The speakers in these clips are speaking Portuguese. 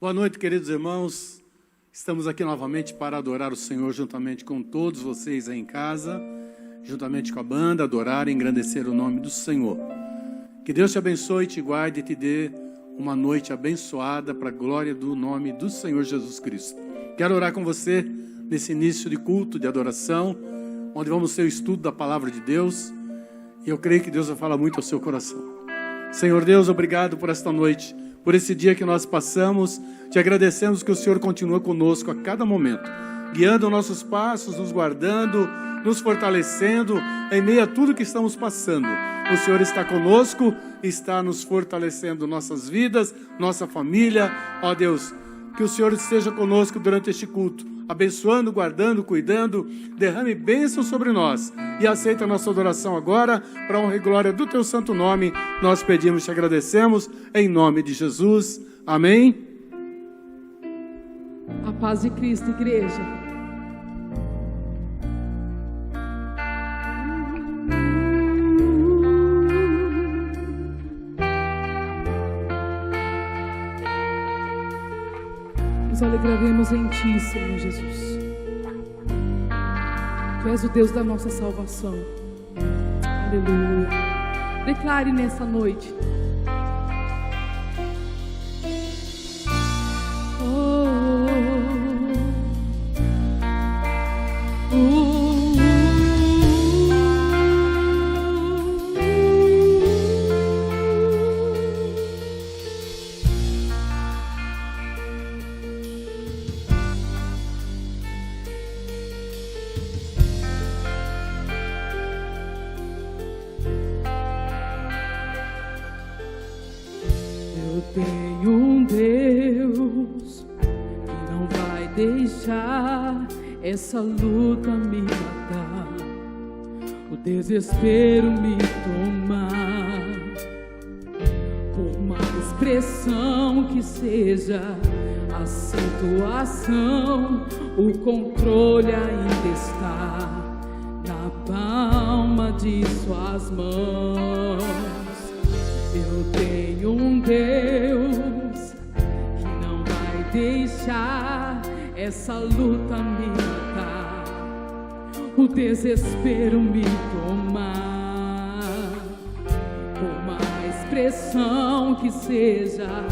Boa noite, queridos irmãos. Estamos aqui novamente para adorar o Senhor juntamente com todos vocês aí em casa, juntamente com a banda, adorar e engrandecer o nome do Senhor. Que Deus te abençoe, te guarde e te dê uma noite abençoada para a glória do nome do Senhor Jesus Cristo. Quero orar com você nesse início de culto, de adoração, onde vamos ter o estudo da palavra de Deus. E eu creio que Deus vai falar muito ao seu coração. Senhor Deus, obrigado por esta noite, por esse dia que nós passamos. Te agradecemos que o Senhor continua conosco a cada momento, guiando nossos passos, nos guardando, nos fortalecendo em meio a tudo que estamos passando. O Senhor está conosco, está nos fortalecendo nossas vidas, nossa família. Ó Deus, que o Senhor esteja conosco durante este culto, abençoando, guardando, cuidando. Derrame bênção sobre nós e aceita a nossa adoração agora, para a honra e glória do teu santo nome. Nós pedimos e te agradecemos em nome de Jesus. Amém. A paz de Cristo, igreja. Nos alegraremos em Ti, Senhor Jesus. Tu és o Deus da nossa salvação. Aleluia. Declare nessa noite. Essa luta me matar, o desespero me tomar, por mais pressão que seja a situação, o controle ainda está na palma de suas mãos. Eu tenho um Deus que não vai deixar essa luta me matar, o desespero me tomar, por mais pressão que seja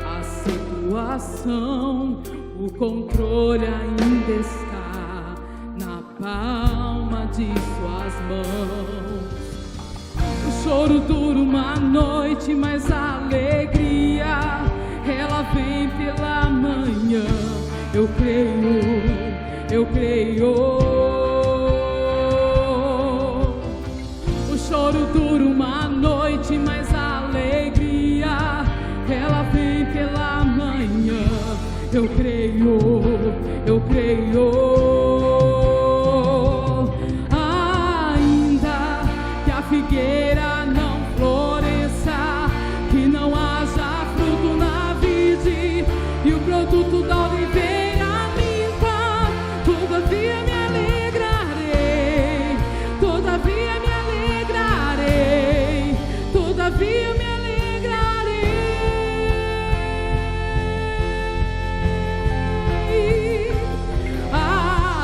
a situação, o controle ainda está na palma de suas mãos. O choro dura uma noite, mas a alegria ela vem pela manhã. Eu creio. O choro dura uma noite, mas a alegria ela vem pela manhã. Eu creio. Ainda que a figueira não floresça, que não haja fruto na vide e o produto da oliveira, todavia me alegrarei, todavia me alegrarei, todavia me alegrarei.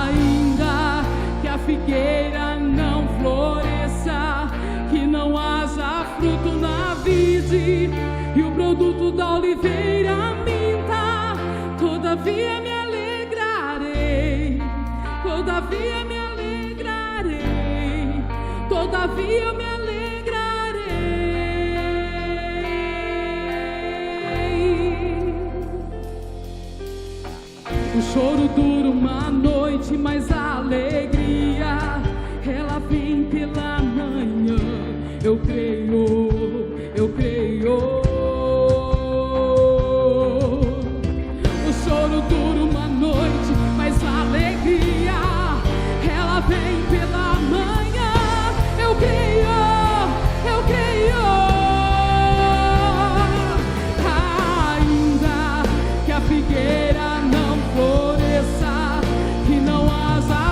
Ainda que a figueira não floresça, que não haja fruto na vide e o produto da oliveira minta, todavia me alegrarei, todavia me alegrarei, todavia me alegrarei. O choro dura uma noite, mas a alegria ela vem pela manhã. Eu creio. O choro dura uma noite, mas a alegria ela vem pela manhã. Eu creio. Ainda que a figueira não floresça, que não haja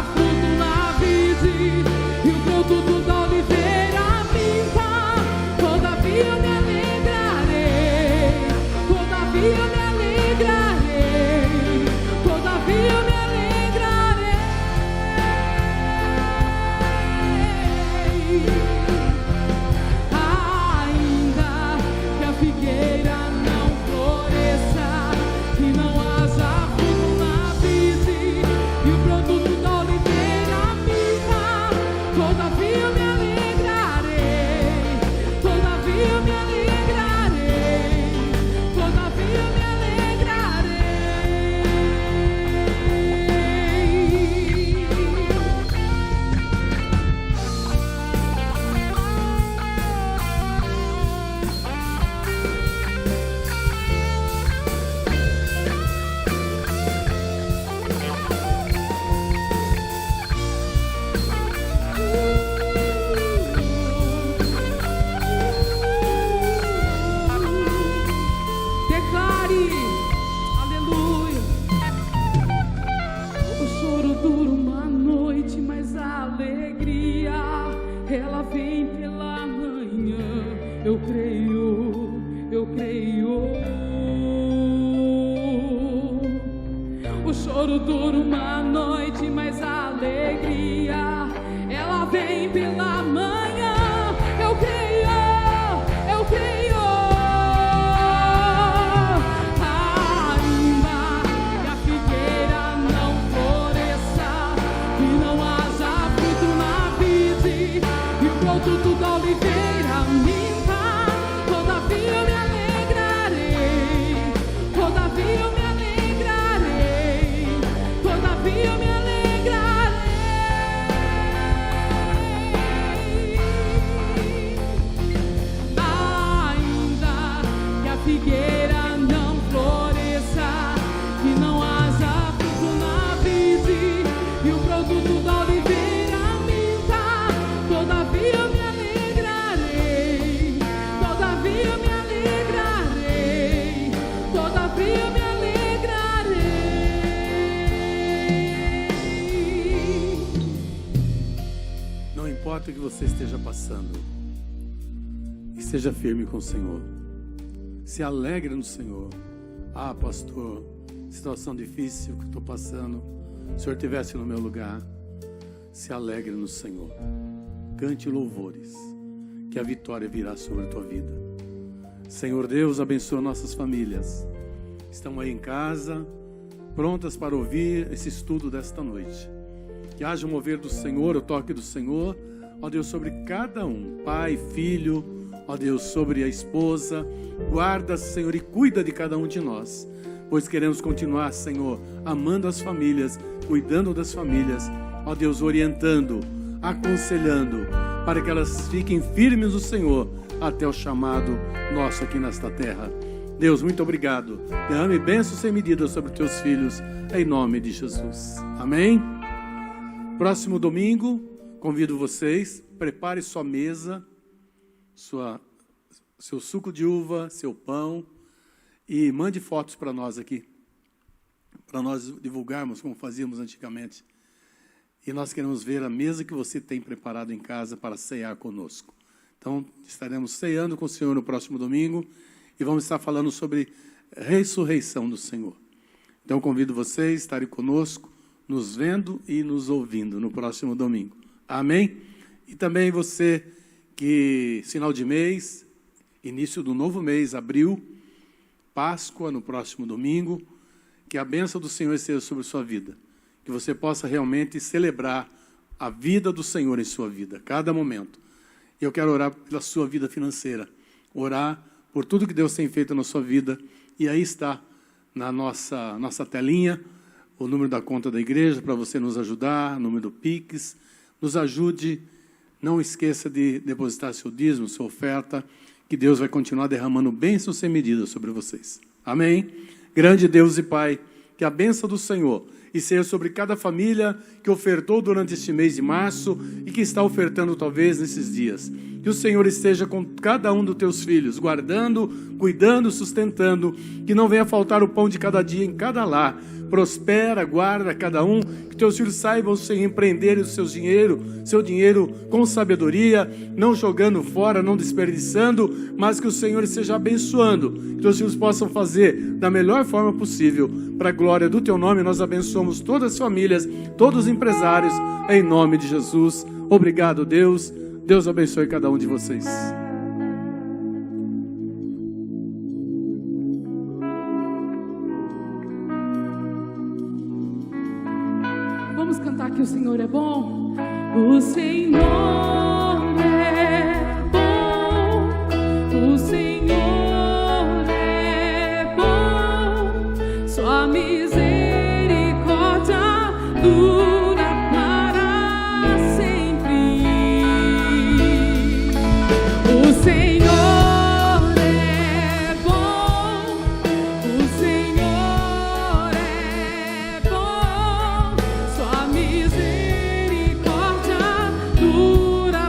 choro dura uma noite, mas a alegria, ela vem pela manhã. Eu creio, eu creio. Ainda que a figueira não floresça e não haja fruto na vide e o produto da oliveira minta, todavia eu me alegrarei, todavia eu me alegrarei, todavia eu me alegrarei. Ainda que a figueira não floresça e não haja fruto na vide e o produto da oliveira minta, todavia eu me alegrarei, todavia eu me alegrarei, todavia eu me alegrarei. Não importa o que você esteja passando, esteja firme com o Senhor. Se alegre no Senhor. Ah, pastor, situação difícil que estou passando. Se o Senhor estivesse no meu lugar, se alegre no Senhor. Cante louvores, que a vitória virá sobre a tua vida. Senhor Deus, abençoa nossas famílias. Estão aí em casa, prontas para ouvir esse estudo desta noite. Que haja um mover do Senhor, o toque do Senhor, ó Deus, sobre cada um, pai, filho, ó Deus, sobre a esposa. Guarda, Senhor, e cuida de cada um de nós, pois queremos continuar, Senhor, amando as famílias, cuidando das famílias, ó Deus, orientando, aconselhando, para que elas fiquem firmes no Senhor, até o chamado nosso aqui nesta terra. Deus, muito obrigado. Derrame bênçãos sem medida sobre os teus filhos, em nome de Jesus. Amém? Próximo domingo, convido vocês, prepare sua mesa, seu suco de uva, seu pão, e mande fotos para nós aqui, para nós divulgarmos como fazíamos antigamente. E nós queremos ver a mesa que você tem preparado em casa para ceiar conosco. Então, estaremos ceando com o Senhor no próximo domingo e vamos estar falando sobre ressurreição do Senhor. Então, convido vocês a estarem conosco, nos vendo e nos ouvindo no próximo domingo. Amém? E também você que, final de mês, início do novo mês, abril, Páscoa no próximo domingo, que a bênção do Senhor esteja sobre sua vida. Que você possa realmente celebrar a vida do Senhor em sua vida, cada momento. Eu quero orar pela sua vida financeira, orar por tudo que Deus tem feito na sua vida, e aí está na nossa telinha o número da conta da igreja para você nos ajudar, o número do Pix. Nos ajude, não esqueça de depositar seu dízimo, sua oferta, que Deus vai continuar derramando bênçãos sem medida sobre vocês. Amém? Grande Deus e Pai, que a bênção do Senhor e seja sobre cada família que ofertou durante este mês de março e que está ofertando talvez nesses dias. Que o Senhor esteja com cada um dos teus filhos, guardando, cuidando, sustentando, que não venha faltar o pão de cada dia em cada lar. Prospera, guarda cada um, que teus filhos saibam, Senhor, empreender o seu dinheiro com sabedoria, não jogando fora, não desperdiçando, mas que o Senhor esteja abençoando, que teus filhos possam fazer da melhor forma possível, para a glória do teu nome. Nós abençoamos todas as famílias, todos os empresários, em nome de Jesus. Obrigado, Deus. Deus abençoe cada um de vocês. Vamos cantar que o Senhor é bom. O Senhor é bom. O Senhor é bom. Sua misericórdia dura para sempre. O Senhor é bom. O Senhor é bom. Sua misericórdia dura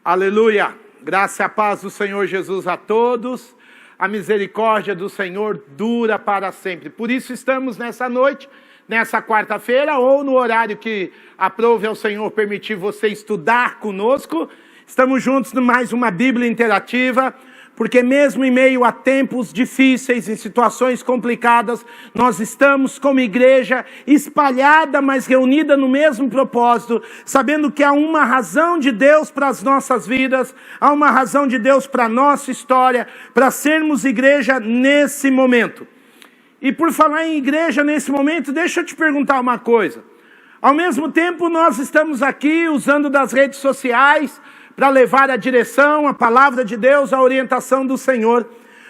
Aleluia! Graça e a paz do Senhor Jesus a todos. A misericórdia do Senhor dura para sempre. Por isso estamos nessa noite, nessa quarta-feira, ou no horário que aprove ao Senhor permitir você estudar conosco. Estamos juntos em mais uma Bíblia interativa, porque mesmo em meio a tempos difíceis e situações complicadas, nós estamos como igreja espalhada, mas reunida no mesmo propósito, sabendo que há uma razão de Deus para as nossas vidas, há uma razão de Deus para a nossa história, para sermos igreja nesse momento. E por falar em igreja nesse momento, deixa eu te perguntar uma coisa. Ao mesmo tempo, nós estamos aqui usando das redes sociais para levar a direção, a palavra de Deus, a orientação do Senhor.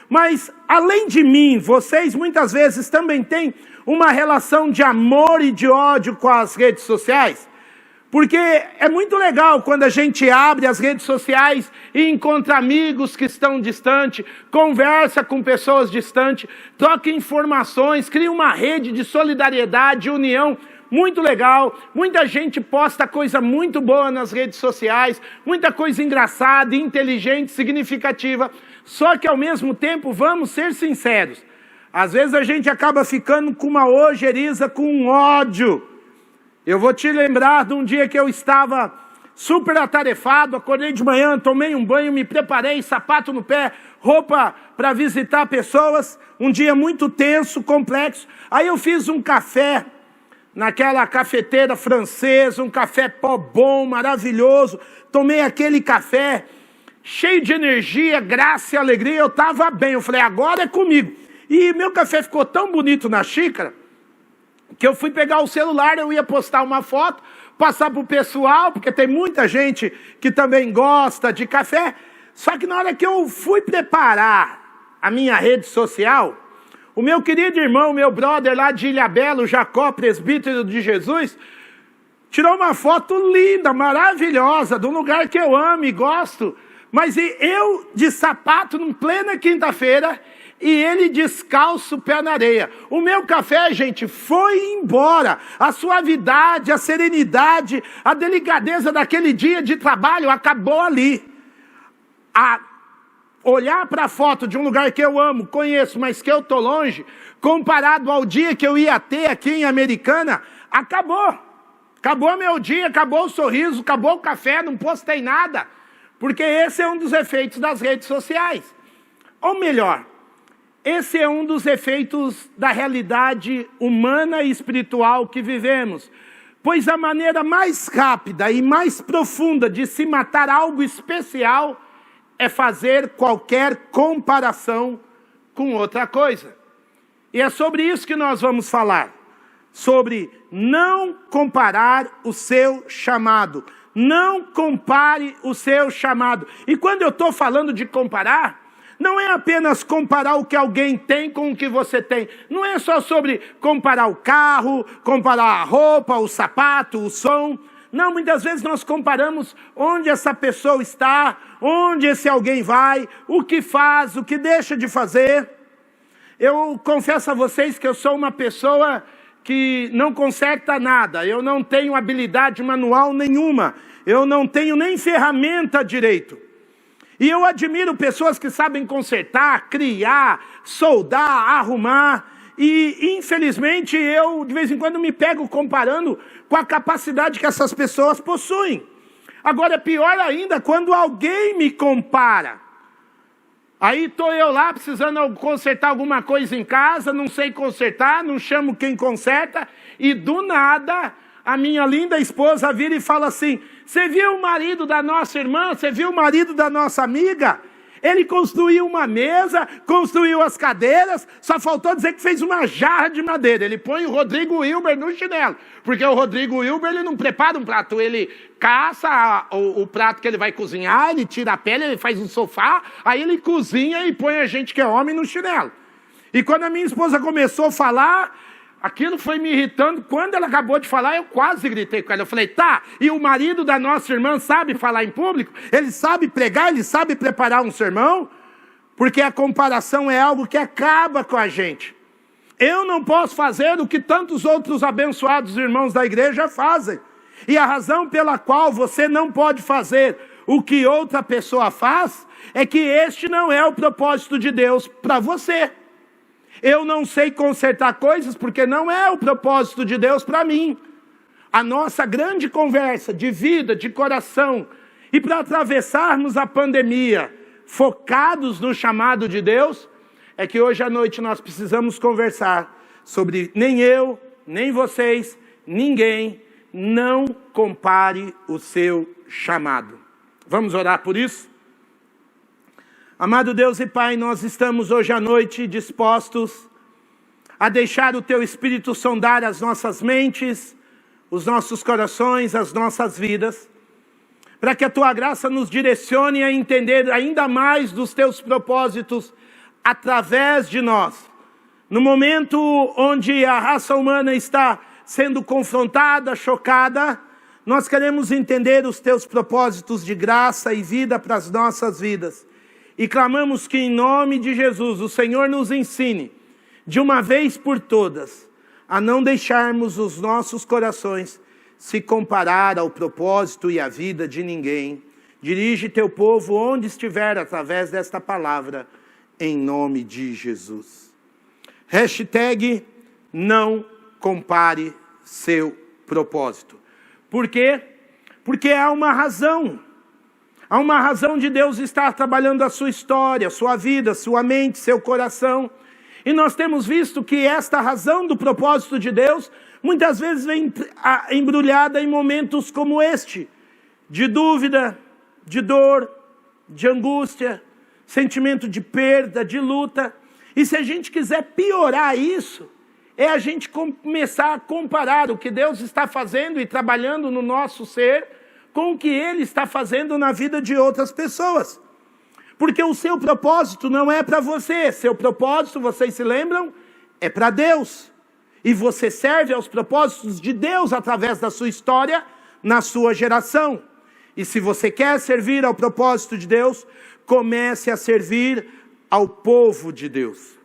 Mas, além de mim, vocês muitas vezes também têm uma relação de amor e de ódio com as redes sociais. Porque é muito legal quando a gente abre as redes sociais e encontra amigos que estão distantes, conversa com pessoas distantes, troca informações, cria uma rede de solidariedade, união. Muito legal, muita gente posta coisa muito boa nas redes sociais, muita coisa engraçada, inteligente, significativa. Só que ao mesmo tempo, vamos ser sinceros, às vezes a gente acaba ficando com uma ojeriza, com um ódio. Eu vou te lembrar de um dia que eu estava super atarefado, acordei de manhã, tomei um banho, me preparei, sapato no pé, roupa para visitar pessoas, um dia muito tenso, complexo. Aí eu fiz um café naquela cafeteira francesa, um café pó bom, maravilhoso. Tomei aquele café, cheio de energia, graça e alegria. Eu estava bem, eu falei, agora é comigo. E meu café ficou tão bonito na xícara, que eu fui pegar o celular, eu ia postar uma foto, passar para o pessoal, porque tem muita gente que também gosta de café. Só que na hora que eu fui preparar a minha rede social, o meu querido irmão, meu brother lá de Ilhabela, Jacó, presbítero de Jesus, tirou uma foto linda, maravilhosa, de um lugar que eu amo e gosto. Mas eu de sapato, em plena quinta-feira, e ele descalço, pé na areia. O meu café, gente, foi embora. A suavidade, a serenidade, a delicadeza daquele dia de trabalho acabou ali. Olhar para a foto de um lugar que eu amo, conheço, mas que eu estou longe, comparado ao dia que eu ia ter aqui em Americana, acabou. Acabou meu dia, acabou o sorriso, acabou o café, não postei nada. Porque esse é um dos efeitos das redes sociais. Ou melhor, esse é um dos efeitos da realidade humana e espiritual que vivemos. Pois a maneira mais rápida e mais profunda de se matar algo especial é fazer qualquer comparação com outra coisa. E é sobre isso que nós vamos falar. Sobre não comparar o seu chamado. Não compare o seu chamado. E quando eu estou falando de comparar, não é apenas comparar o que alguém tem com o que você tem. Não é só sobre comparar o carro, comparar a roupa, o sapato, o som. Não, muitas vezes nós comparamos onde essa pessoa está, onde esse alguém vai, o que faz, o que deixa de fazer. Eu confesso a vocês que eu sou uma pessoa que não conserta nada. Eu não tenho habilidade manual nenhuma. Eu não tenho nem ferramenta direito. E eu admiro pessoas que sabem consertar, criar, soldar, arrumar. E, infelizmente, eu, de vez em quando, me pego comparando com a capacidade que essas pessoas possuem. Agora, é pior ainda quando alguém me compara. Aí estou eu lá, precisando consertar alguma coisa em casa, não sei consertar, não chamo quem conserta, e do nada, a minha linda esposa vira e fala assim, você viu o marido da nossa irmã? Você viu o marido da nossa amiga? Ele construiu uma mesa, construiu as cadeiras, só faltou dizer que fez uma jarra de madeira. Ele põe o Rodrigo Wilber no chinelo, porque o Rodrigo Wilber ele não prepara um prato, ele caça o prato que ele vai cozinhar, ele tira a pele, ele faz um sofá, aí ele cozinha e põe a gente que é homem no chinelo. E quando a minha esposa começou a falar, aquilo foi me irritando. Quando ela acabou de falar, eu quase gritei com ela. Eu falei, tá, e o marido da nossa irmã sabe falar em público? Ele sabe pregar? Ele sabe preparar um sermão? Porque a comparação é algo que acaba com a gente. Eu não posso fazer o que tantos outros abençoados irmãos da igreja fazem. E a razão pela qual você não pode fazer o que outra pessoa faz, é que este não é o propósito de Deus para você. Eu não sei consertar coisas porque não é o propósito de Deus para mim. A nossa grande conversa de vida, de coração, e para atravessarmos a pandemia, focados no chamado de Deus, é que hoje à noite nós precisamos conversar sobre nem eu, nem vocês, ninguém, não compare o seu chamado. Vamos orar por isso? Amado Deus e Pai, nós estamos hoje à noite dispostos a deixar o Teu Espírito sondar as nossas mentes, os nossos corações, as nossas vidas, para que a Tua graça nos direcione a entender ainda mais dos Teus propósitos através de nós. No momento onde a raça humana está sendo confrontada, chocada, nós queremos entender os Teus propósitos de graça e vida para as nossas vidas. E clamamos que em nome de Jesus o Senhor nos ensine, de uma vez por todas, a não deixarmos os nossos corações se comparar ao propósito e à vida de ninguém. Dirige Teu povo onde estiver através desta palavra, em nome de Jesus. Hashtag não compare seu propósito. Por quê? Porque há uma razão. Há uma razão de Deus estar trabalhando a sua história, sua vida, sua mente, seu coração. E nós temos visto que esta razão do propósito de Deus, muitas vezes vem embrulhada em momentos como este, de dúvida, de dor, de angústia, sentimento de perda, de luta. E se a gente quiser piorar isso, é a gente começar a comparar o que Deus está fazendo e trabalhando no nosso ser com o que Ele está fazendo na vida de outras pessoas. Porque o seu propósito não é para você. Seu propósito, vocês se lembram? É para Deus. E você serve aos propósitos de Deus através da sua história, na sua geração. E se você quer servir ao propósito de Deus, comece a servir ao povo de Deus.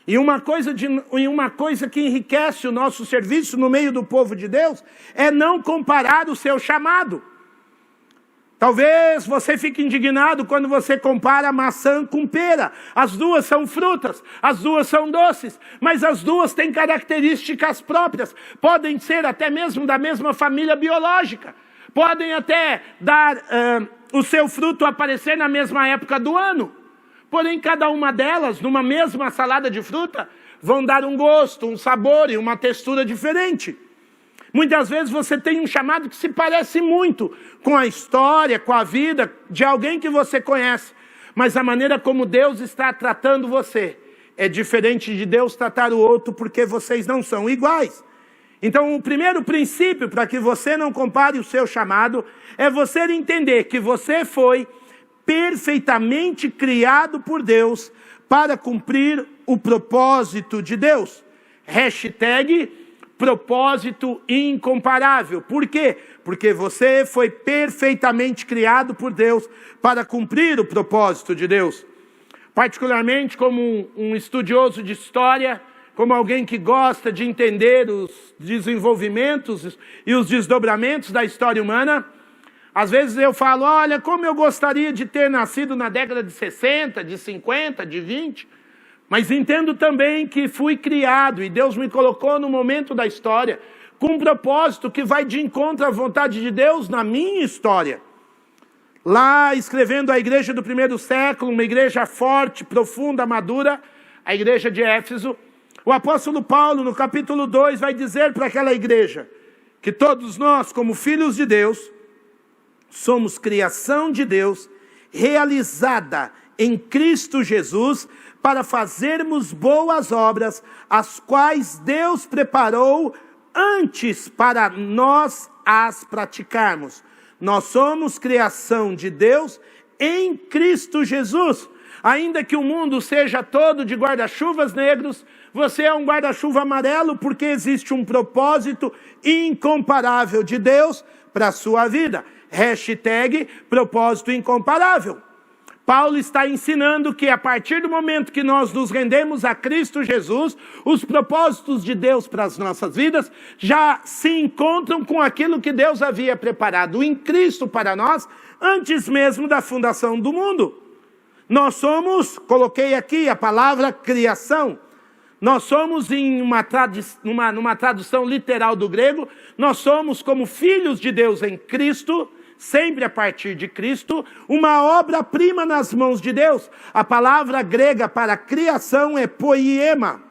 E uma coisa que enriquece o nosso serviço no meio do povo de Deus é não comparar o seu chamado. Talvez você fique indignado quando você compara maçã com pera. As duas são frutas, as duas são doces, mas as duas têm características próprias. Podem ser até mesmo da mesma família biológica. Podem até dar o seu fruto aparecer na mesma época do ano. Porém, cada uma delas, numa mesma salada de fruta, vão dar um gosto, um sabor e uma textura diferente. Muitas vezes você tem um chamado que se parece muito com a história, com a vida de alguém que você conhece. Mas a maneira como Deus está tratando você é diferente de Deus tratar o outro, porque vocês não são iguais. Então, o primeiro princípio para que você não compare o seu chamado é você entender que você foi perfeitamente criado por Deus para cumprir o propósito de Deus. Hashtag propósito incomparável. Por quê? Porque você foi perfeitamente criado por Deus para cumprir o propósito de Deus. Particularmente como um estudioso de história, como alguém que gosta de entender os desenvolvimentos e os desdobramentos da história humana, às vezes eu falo, olha, como eu gostaria de ter nascido na década de 60, de 50, de 20, mas entendo também que fui criado e Deus me colocou no momento da história com um propósito que vai de encontro à vontade de Deus na minha história. Lá, escrevendo a igreja do primeiro século, uma igreja forte, profunda, madura, a igreja de Éfeso, o apóstolo Paulo, no capítulo 2, vai dizer para aquela igreja que todos nós, como filhos de Deus, somos criação de Deus, realizada em Cristo Jesus, para fazermos boas obras, as quais Deus preparou antes para nós as praticarmos. Nós somos criação de Deus em Cristo Jesus. Ainda que o mundo seja todo de guarda-chuvas negros, você é um guarda-chuva amarelo, porque existe um propósito incomparável de Deus para a sua vida. Hashtag propósito incomparável. Paulo está ensinando que a partir do momento que nós nos rendemos a Cristo Jesus, os propósitos de Deus para as nossas vidas já se encontram com aquilo que Deus havia preparado em Cristo para nós, antes mesmo da fundação do mundo. Nós somos, coloquei aqui a palavra criação, nós somos numa tradução literal do grego, nós somos como filhos de Deus em Cristo, sempre a partir de Cristo, uma obra-prima nas mãos de Deus. A palavra grega para criação é poiema.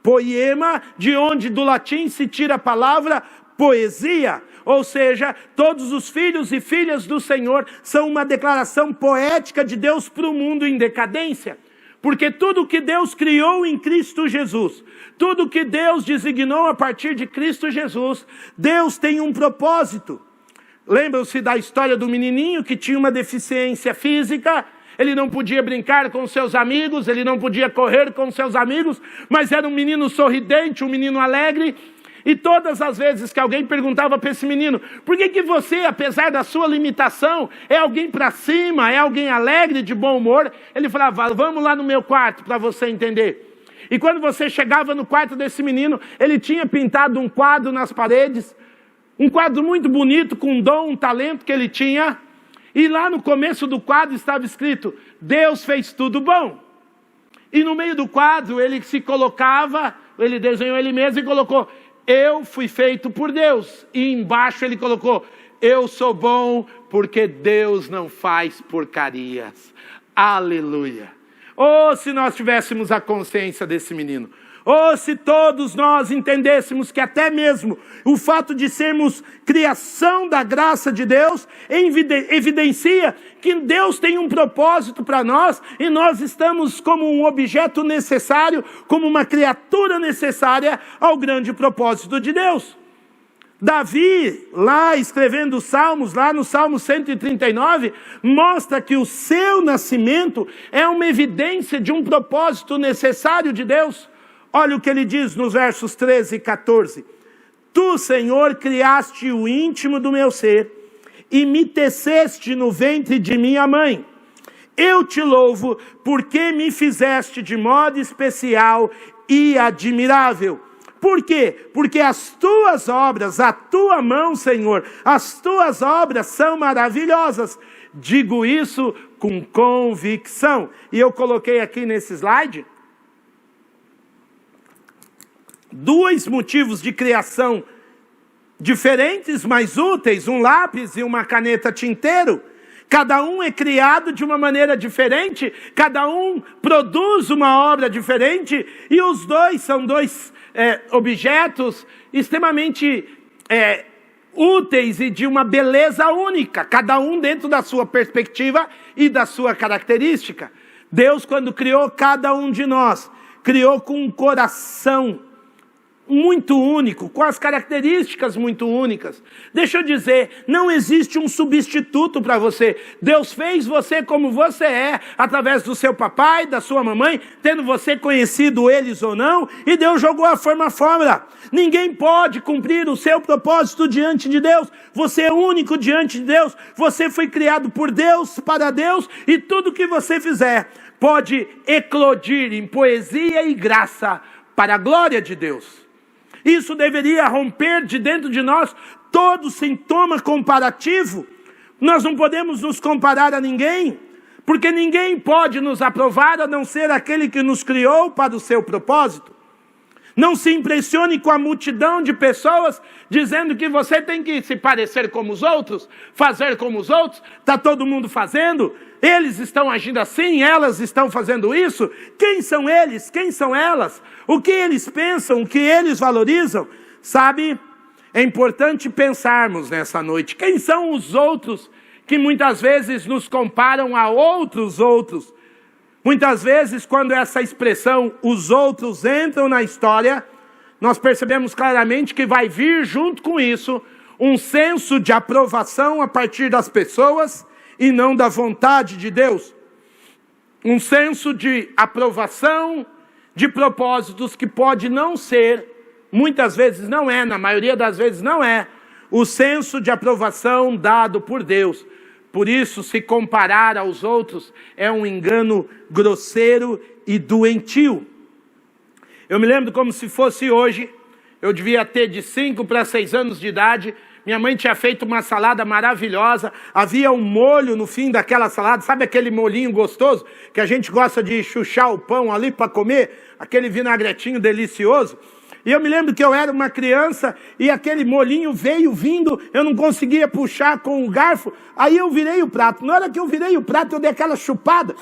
Poiema, de onde do latim se tira a palavra poesia. Ou seja, todos os filhos e filhas do Senhor são uma declaração poética de Deus para o mundo em decadência. Porque tudo que Deus criou em Cristo Jesus, tudo que Deus designou a partir de Cristo Jesus, Deus tem um propósito. Lembram-se da história do menininho que tinha uma deficiência física? Ele não podia brincar com seus amigos, ele não podia correr com seus amigos, mas era um menino sorridente, um menino alegre. E todas as vezes que alguém perguntava para esse menino, por que você, apesar da sua limitação, é alguém para cima, é alguém alegre, de bom humor? Ele falava, vamos lá no meu quarto para você entender. E quando você chegava no quarto desse menino, ele tinha pintado um quadro nas paredes, um quadro muito bonito, com um dom, um talento que ele tinha. E lá no começo do quadro estava escrito, Deus fez tudo bom. E no meio do quadro ele se colocava, ele desenhou ele mesmo e colocou, eu fui feito por Deus. E embaixo ele colocou, eu sou bom porque Deus não faz porcarias. Aleluia. Oh, se nós tivéssemos a consciência desse menino. Ou se todos nós entendêssemos que até mesmo o fato de sermos criação da graça de Deus evidencia que Deus tem um propósito para nós e nós estamos como um objeto necessário, como uma criatura necessária ao grande propósito de Deus. Davi, lá escrevendo os Salmos, lá no Salmo 139, mostra que o seu nascimento é uma evidência de um propósito necessário de Deus. Olha o que ele diz nos versos 13 e 14. Tu, Senhor, criaste o íntimo do meu ser e me teceste no ventre de minha mãe. Eu te louvo porque me fizeste de modo especial e admirável. Por quê? Porque as tuas obras, a tua mão, Senhor, as tuas obras são maravilhosas. Digo isso com convicção. E eu coloquei aqui nesse slide 2 motivos de criação diferentes, mas úteis, um lápis e uma caneta tinteiro. Cada um é criado de uma maneira diferente, cada um produz uma obra diferente, e os dois são dois objetos extremamente úteis e de uma beleza única, cada um dentro da sua perspectiva e da sua característica. Deus, quando criou cada um de nós, criou com um coração muito único, com as características muito únicas. Deixa eu dizer, não existe um substituto para você. Deus fez você como você é, através do seu papai, da sua mamãe, tendo você conhecido eles ou não, e Deus jogou a fórmula. Ninguém pode cumprir o seu propósito diante de Deus. Você é único diante de Deus. Você foi criado por Deus, para Deus, e tudo que você fizer pode eclodir em poesia e graça para a glória de Deus. Isso deveria romper de dentro de nós todo sintoma comparativo. Nós não podemos nos comparar a ninguém, porque ninguém pode nos aprovar a não ser aquele que nos criou para o seu propósito. Não se impressione com a multidão de pessoas dizendo que você tem que se parecer como os outros, fazer como os outros, está todo mundo fazendo, eles estão agindo assim, elas estão fazendo isso. Quem são eles? Quem são elas? O que eles pensam? O que eles valorizam? Sabe, é importante pensarmos nessa noite. Quem são os outros que muitas vezes nos comparam a outros? Muitas vezes, quando essa expressão, os outros, entram na história, nós percebemos claramente que vai vir junto com isso um senso de aprovação a partir das pessoas e não da vontade de Deus. Um senso de aprovação de propósitos que pode não ser, muitas vezes não é, na maioria das vezes não é, o senso de aprovação dado por Deus Por isso, se comparar aos outros é um engano grosseiro e doentio. Eu me lembro como se fosse hoje, eu devia ter de 5 para 6 anos de idade, minha mãe tinha feito uma salada maravilhosa, havia um molho no fim daquela salada, sabe aquele molhinho gostoso, que a gente gosta de chuchar o pão ali para comer, aquele vinagretinho delicioso. E eu me lembro que eu era uma criança e aquele molhinho veio vindo, eu não conseguia puxar com o garfo, aí eu virei o prato. Na hora que eu virei o prato, eu dei aquela chupada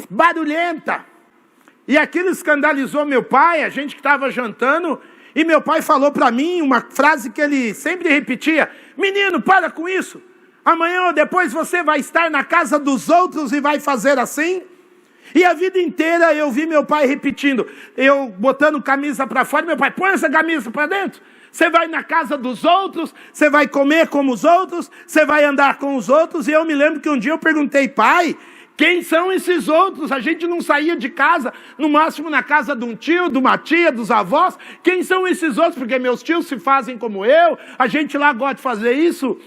barulhenta. E aquilo escandalizou meu pai, a gente que estava jantando, e meu pai falou para mim uma frase que ele sempre repetia: menino, para com isso, amanhã ou depois você vai estar na casa dos outros e vai fazer assim. E a vida inteira eu vi meu pai repetindo, eu botando camisa para fora, meu pai, põe essa camisa para dentro. Você vai na casa dos outros, você vai comer como os outros, você vai andar com os outros. E eu me lembro que um dia eu perguntei: pai, quem são esses outros? A gente não saía de casa, no máximo na casa de um tio, de uma tia, dos avós. Quem são esses outros? Porque meus tios se fazem como eu, a gente lá gosta de fazer isso.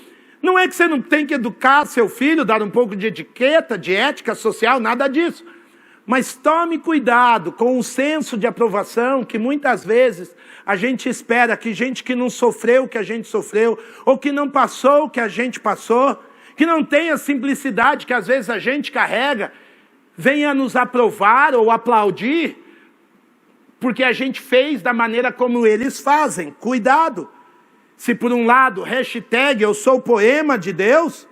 Não é que você não tem que educar seu filho, dar um pouco de etiqueta, de ética social, nada disso. Mas tome cuidado com o senso de aprovação que muitas vezes a gente espera que gente que não sofreu o que a gente sofreu, ou que não passou o que a gente passou, que não tem a simplicidade que às vezes a gente carrega, venha nos aprovar ou aplaudir, porque a gente fez da maneira como eles fazem. Cuidado! Se por um lado, hashtag eu sou poema de Deus,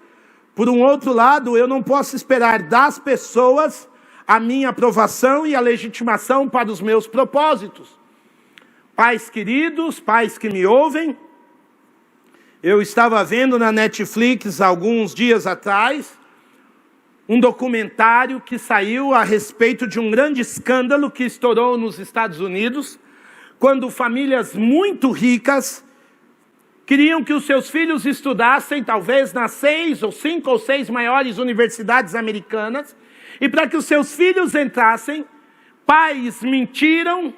por um outro lado, eu não posso esperar das pessoas a minha aprovação e a legitimação para os meus propósitos. Pais queridos, pais que me ouvem, eu estava vendo na Netflix, alguns dias atrás, um documentário que saiu a respeito de um grande escândalo que estourou nos Estados Unidos, quando famílias muito ricas queriam que os seus filhos estudassem, talvez nas 5 ou 6 maiores universidades americanas, e para que os seus filhos entrassem, pais mentiram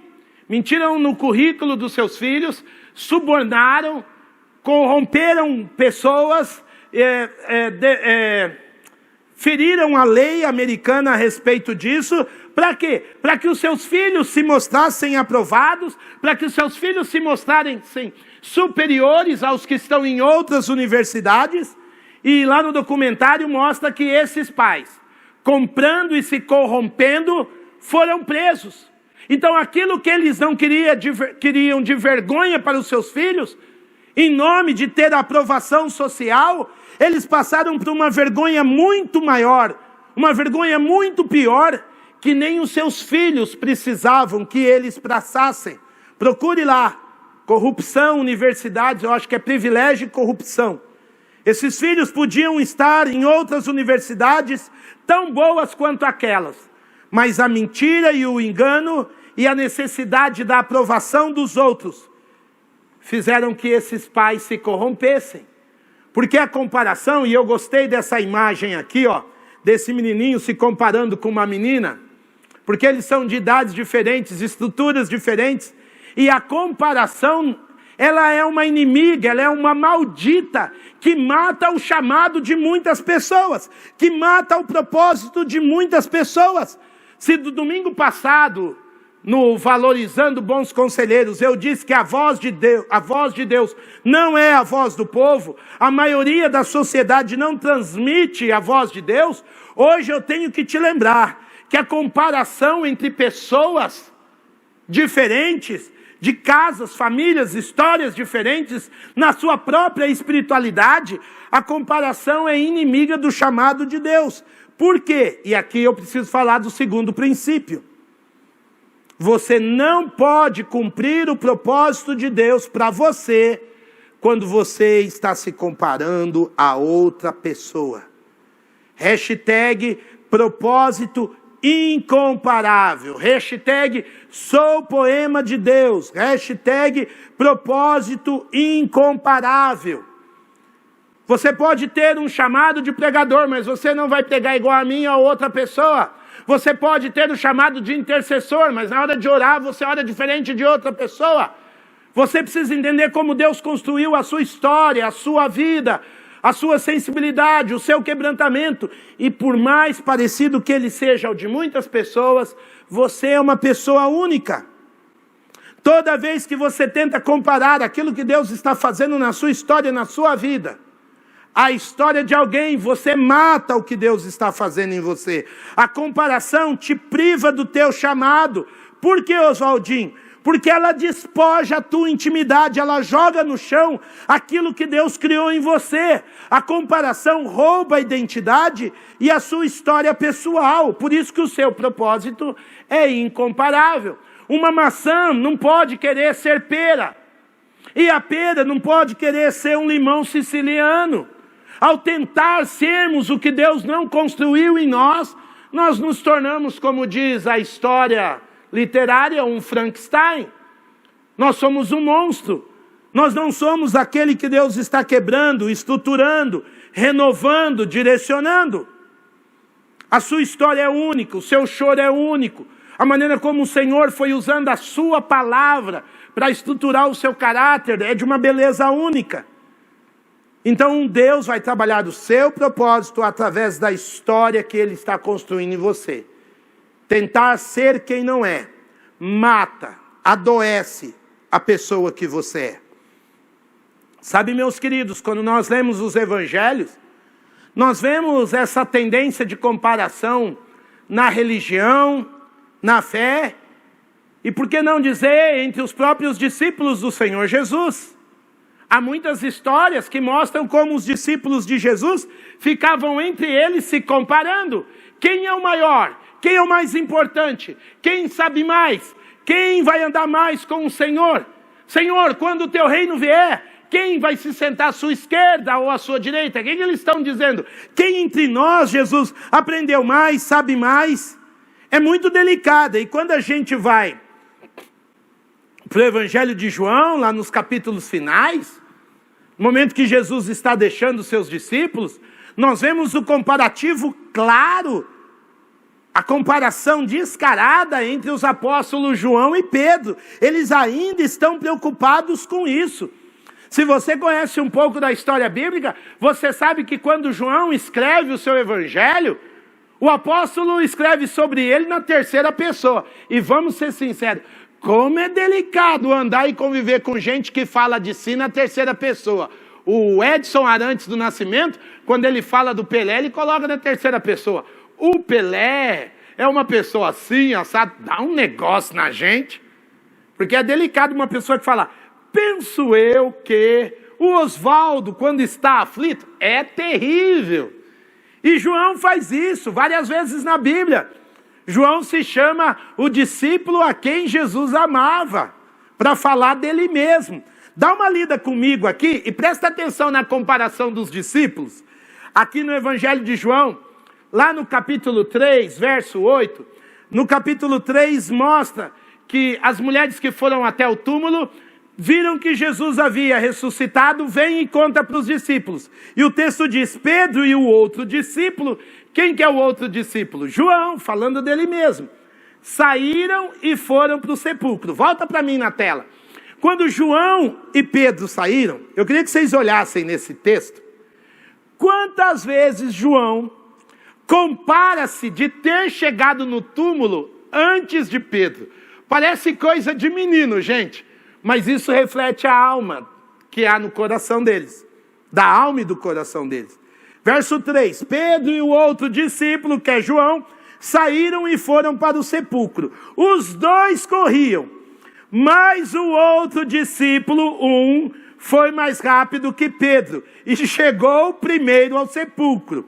no currículo dos seus filhos, subornaram, corromperam pessoas, feriram a lei americana a respeito disso. Para quê? Para que os seus filhos se mostrassem aprovados, para que os seus filhos se mostrassem superiores aos que estão em outras universidades. E lá no documentário mostra que esses pais, comprando e se corrompendo, foram presos. Então aquilo que eles não queriam de vergonha para os seus filhos, em nome de ter a aprovação social, eles passaram por uma vergonha muito maior, uma vergonha muito pior, que nem os seus filhos precisavam que eles passassem. Procure lá, corrupção, universidades, eu acho que é privilégio e corrupção. Esses filhos podiam estar em outras universidades tão boas quanto aquelas, mas a mentira e o engano e a necessidade da aprovação dos outros fizeram que esses pais se corrompessem. Porque a comparação, e eu gostei dessa imagem aqui, ó, desse menininho se comparando com uma menina, porque eles são de idades diferentes, estruturas diferentes, e a comparação, ela é uma inimiga, ela é uma maldita, que mata o chamado de muitas pessoas, que mata o propósito de muitas pessoas. Se do domingo passado, no Valorizando Bons Conselheiros, eu disse que a voz de Deus não é a voz do povo, a maioria da sociedade não transmite a voz de Deus, hoje eu tenho que te lembrar que a comparação entre pessoas diferentes, de casas, famílias, histórias diferentes, na sua própria espiritualidade, a comparação é inimiga do chamado de Deus. Por quê? E aqui eu preciso falar do segundo princípio. Você não pode cumprir o propósito de Deus para você quando você está se comparando a outra pessoa. Hashtag propósito incomparável. Hashtag sou poema de Deus. Hashtag propósito incomparável. Você pode ter um chamado de pregador, mas você não vai pregar igual a mim ou a outra pessoa. Você pode ter o chamado de intercessor, mas na hora de orar você ora diferente de outra pessoa. Você precisa entender como Deus construiu a sua história, a sua vida, a sua sensibilidade, o seu quebrantamento. E por mais parecido que ele seja ao de muitas pessoas, você é uma pessoa única. Toda vez que você tenta comparar aquilo que Deus está fazendo na sua história, na sua vida, a história de alguém, você mata o que Deus está fazendo em você. A comparação te priva do teu chamado. Por que, Oswaldinho? Porque ela despoja a tua intimidade, ela joga no chão aquilo que Deus criou em você. A comparação rouba a identidade e a sua história pessoal. Por isso que o seu propósito é incomparável. Uma maçã não pode querer ser pera. E a pera não pode querer ser um limão siciliano. Ao tentar sermos o que Deus não construiu em nós, nós nos tornamos, como diz a história literária, um Frankenstein. Nós somos um monstro. Nós não somos aquele que Deus está quebrando, estruturando, renovando, direcionando. A sua história é única, o seu choro é único. A maneira como o Senhor foi usando a sua palavra para estruturar o seu caráter é de uma beleza única. Então Deus vai trabalhar o seu propósito através da história que Ele está construindo em você. Tentar ser quem não é, mata, adoece a pessoa que você é. Sabe, meus queridos, quando nós lemos os evangelhos, nós vemos essa tendência de comparação na religião, na fé, e por que não dizer entre os próprios discípulos do Senhor Jesus. Há muitas histórias que mostram como os discípulos de Jesus ficavam entre eles se comparando. Quem é o maior? Quem é o mais importante? Quem sabe mais? Quem vai andar mais com o Senhor? Senhor, quando o teu reino vier, quem vai se sentar à sua esquerda ou à sua direita? O que eles estão dizendo? Quem entre nós, Jesus, aprendeu mais, sabe mais? É muito delicada. E quando a gente vai para o Evangelho de João, lá nos capítulos finais, no momento que Jesus está deixando os seus discípulos, nós vemos o comparativo claro, a comparação descarada entre os apóstolos João e Pedro. Eles ainda estão preocupados com isso. Se você conhece um pouco da história bíblica, você sabe que quando João escreve o seu evangelho, o apóstolo escreve sobre ele na terceira pessoa. E vamos ser sinceros, como é delicado andar e conviver com gente que fala de si na terceira pessoa. O Edson Arantes do Nascimento, quando ele fala do Pelé, ele coloca na terceira pessoa. O Pelé é uma pessoa assim, assado, dá um negócio na gente. Porque é delicado uma pessoa que fala, penso eu que o Oswaldo, quando está aflito, é terrível. E João faz isso várias vezes na Bíblia. João se chama o discípulo a quem Jesus amava, para falar dele mesmo. Dá uma lida comigo aqui e presta atenção na comparação dos discípulos. Aqui no Evangelho de João, lá no capítulo 3, verso 8, no capítulo 3 mostra que as mulheres que foram até o túmulo viram que Jesus havia ressuscitado, vem e conta para os discípulos. E o texto diz, Pedro e o outro discípulo, quem que é o outro discípulo? João, falando dele mesmo. Saíram e foram para o sepulcro. Volta para mim na tela. Quando João e Pedro saíram, eu queria que vocês olhassem nesse texto. Quantas vezes João compara-se de ter chegado no túmulo antes de Pedro? Parece coisa de menino, gente. Mas isso reflete a alma que há no coração deles. Da alma e do coração deles. Verso 3. Pedro e o outro discípulo, que é João, saíram e foram para o sepulcro. Os dois corriam. Mas o outro discípulo, foi mais rápido que Pedro. E chegou primeiro ao sepulcro.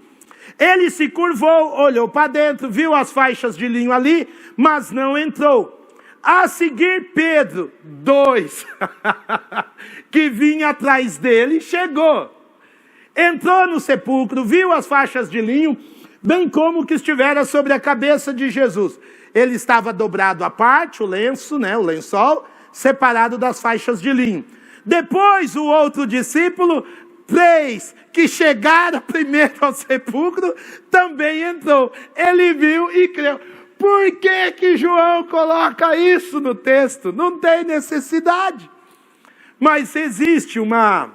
Ele se curvou, olhou para dentro, viu as faixas de linho ali, mas não entrou. A seguir, Pedro, 2, que vinha atrás dele, chegou. Entrou no sepulcro, viu as faixas de linho, bem como que estivera sobre a cabeça de Jesus. Ele estava dobrado à parte, o lenço, o lençol, separado das faixas de linho. Depois, o outro discípulo, 3, que chegaram primeiro ao sepulcro, também entrou. Ele viu e creu. Por que João coloca isso no texto? Não tem necessidade. Mas existe uma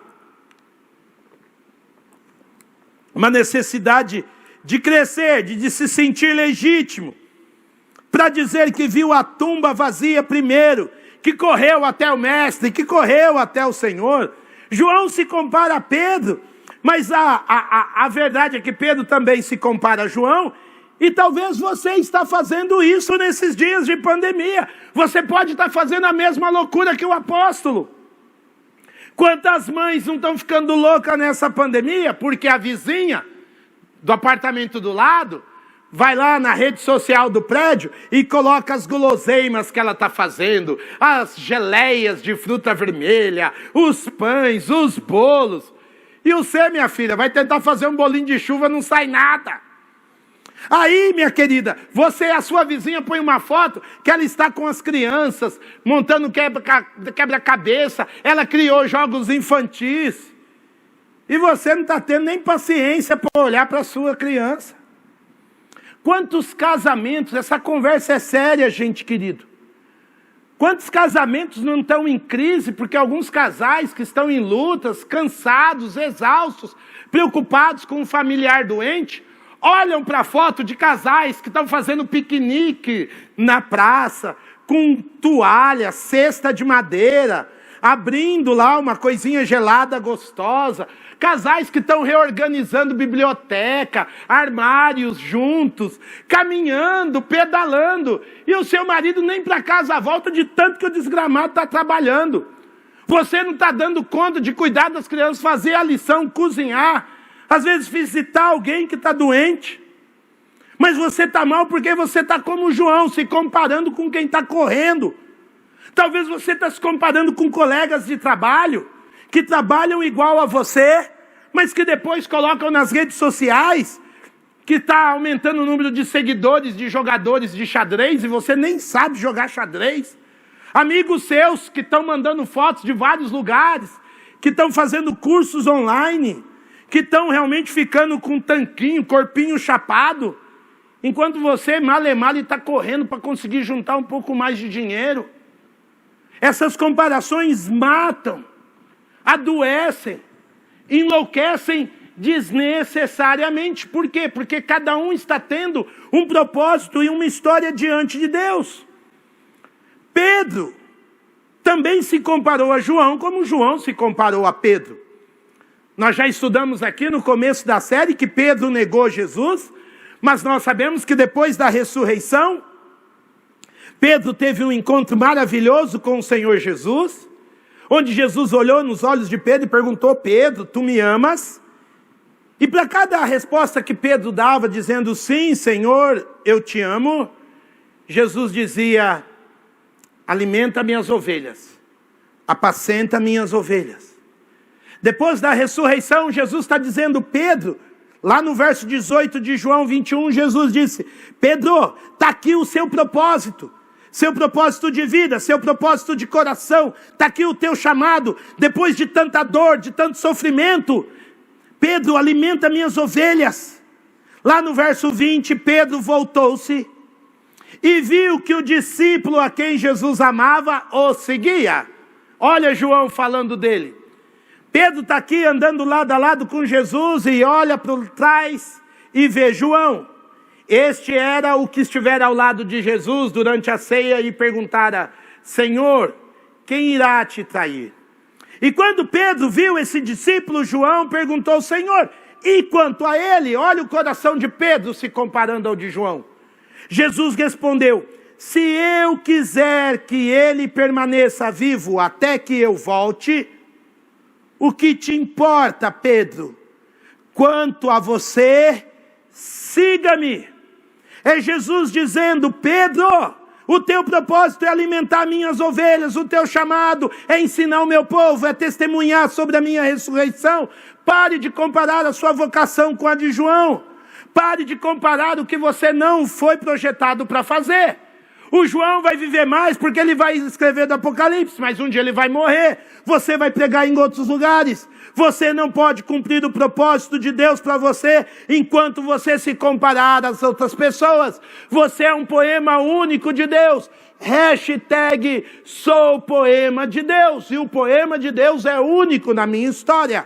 uma necessidade de crescer, de se sentir legítimo, para dizer que viu a tumba vazia primeiro, que correu até o mestre, que correu até o Senhor. João se compara a Pedro, mas a verdade é que Pedro também se compara a João, e talvez você está fazendo isso nesses dias de pandemia. Você pode estar fazendo a mesma loucura que o apóstolo. Quantas mães não estão ficando loucas nessa pandemia, porque a vizinha do apartamento do lado vai lá na rede social do prédio e coloca as guloseimas que ela está fazendo, as geleias de fruta vermelha, os pães, os bolos. E você, minha filha, vai tentar fazer um bolinho de chuva, não sai nada. Aí, minha querida, você, a sua vizinha, põe uma foto que ela está com as crianças, montando quebra-cabeça, ela criou jogos infantis. E você não está tendo nem paciência para olhar para a sua criança. Quantos casamentos, essa conversa é séria, gente querido. Quantos casamentos não estão em crise, porque alguns casais que estão em lutas, cansados, exaustos, preocupados com um familiar doente, olham para a foto de casais que estão fazendo piquenique na praça, com toalha, cesta de madeira, abrindo lá uma coisinha gelada gostosa. Casais que estão reorganizando biblioteca, armários juntos, caminhando, pedalando. E o seu marido nem para casa volta de tanto que o desgramado está trabalhando. Você não está dando conta de cuidar das crianças, fazer a lição, cozinhar. Às vezes visitar alguém que está doente. Mas você está mal porque você está como João, se comparando com quem está correndo. Talvez você está se comparando com colegas de trabalho, que trabalham igual a você, mas que depois colocam nas redes sociais, que está aumentando o número de seguidores de jogadores de xadrez, e você nem sabe jogar xadrez. Amigos seus que estão mandando fotos de vários lugares, que estão fazendo cursos online, que estão realmente ficando com um tanquinho, corpinho chapado, enquanto você, male está correndo para conseguir juntar um pouco mais de dinheiro. Essas comparações matam, adoecem, enlouquecem desnecessariamente. Por quê? Porque cada um está tendo um propósito e uma história diante de Deus. Pedro também se comparou a João, como João se comparou a Pedro. Nós já estudamos aqui no começo da série que Pedro negou Jesus, mas nós sabemos que depois da ressurreição, Pedro teve um encontro maravilhoso com o Senhor Jesus, onde Jesus olhou nos olhos de Pedro e perguntou: Pedro, tu me amas? E para cada resposta que Pedro dava, dizendo sim, Senhor, eu te amo, Jesus dizia: alimenta minhas ovelhas, apacenta minhas ovelhas. Depois da ressurreição, Jesus está dizendo: Pedro, lá no verso 18 de João 21, Jesus disse: Pedro, está aqui o seu propósito de vida, seu propósito de coração, está aqui o teu chamado, depois de tanta dor, de tanto sofrimento. Pedro, alimenta minhas ovelhas. Lá no verso 20, Pedro voltou-se e viu que o discípulo a quem Jesus amava o seguia. Olha João falando dele. Pedro está aqui andando lado a lado com Jesus e olha por trás e vê João. Este era o que estivera ao lado de Jesus durante a ceia e perguntara: Senhor, quem irá te trair? E quando Pedro viu esse discípulo, João perguntou: Senhor, e quanto a ele? Olha o coração de Pedro se comparando ao de João. Jesus respondeu: se eu quiser que ele permaneça vivo até que eu volte, o que te importa, Pedro? Quanto a você, siga-me. É Jesus dizendo: Pedro, o teu propósito é alimentar minhas ovelhas, o teu chamado é ensinar o meu povo, é testemunhar sobre a minha ressurreição. Pare de comparar a sua vocação com a de João. Pare de comparar o que você não foi projetado para fazer. O João vai viver mais porque ele vai escrever do Apocalipse, mas um dia ele vai morrer. Você vai pregar em outros lugares. Você não pode cumprir o propósito de Deus para você enquanto você se comparar às outras pessoas. Você é um poema único de Deus. Hashtag sou poema de Deus. E o poema de Deus é único na minha história.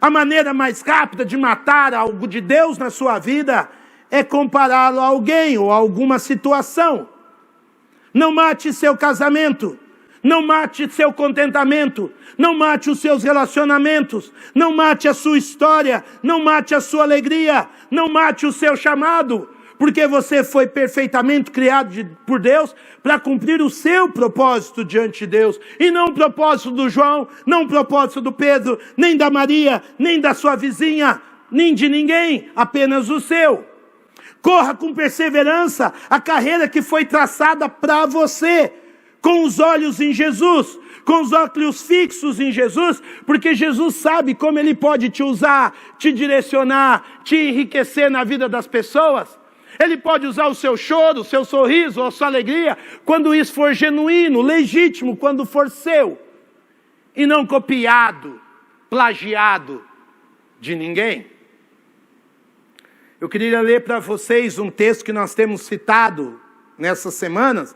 A maneira mais rápida de matar algo de Deus na sua vida é compará-lo a alguém ou a alguma situação. Não mate seu casamento, não mate seu contentamento, não mate os seus relacionamentos, não mate a sua história, não mate a sua alegria, não mate o seu chamado, porque você foi perfeitamente criado por Deus para cumprir o seu propósito diante de Deus, e não o propósito do João, não o propósito do Pedro, nem da Maria, nem da sua vizinha, nem de ninguém, apenas o seu. Corra com perseverança a carreira que foi traçada para você, com os olhos em Jesus, com os óculos fixos em Jesus, porque Jesus sabe como Ele pode te usar, te direcionar, te enriquecer na vida das pessoas. Ele pode usar o seu choro, o seu sorriso, a sua alegria, quando isso for genuíno, legítimo, quando for seu, e não copiado, plagiado de ninguém. Eu queria ler para vocês um texto que nós temos citado nessas semanas,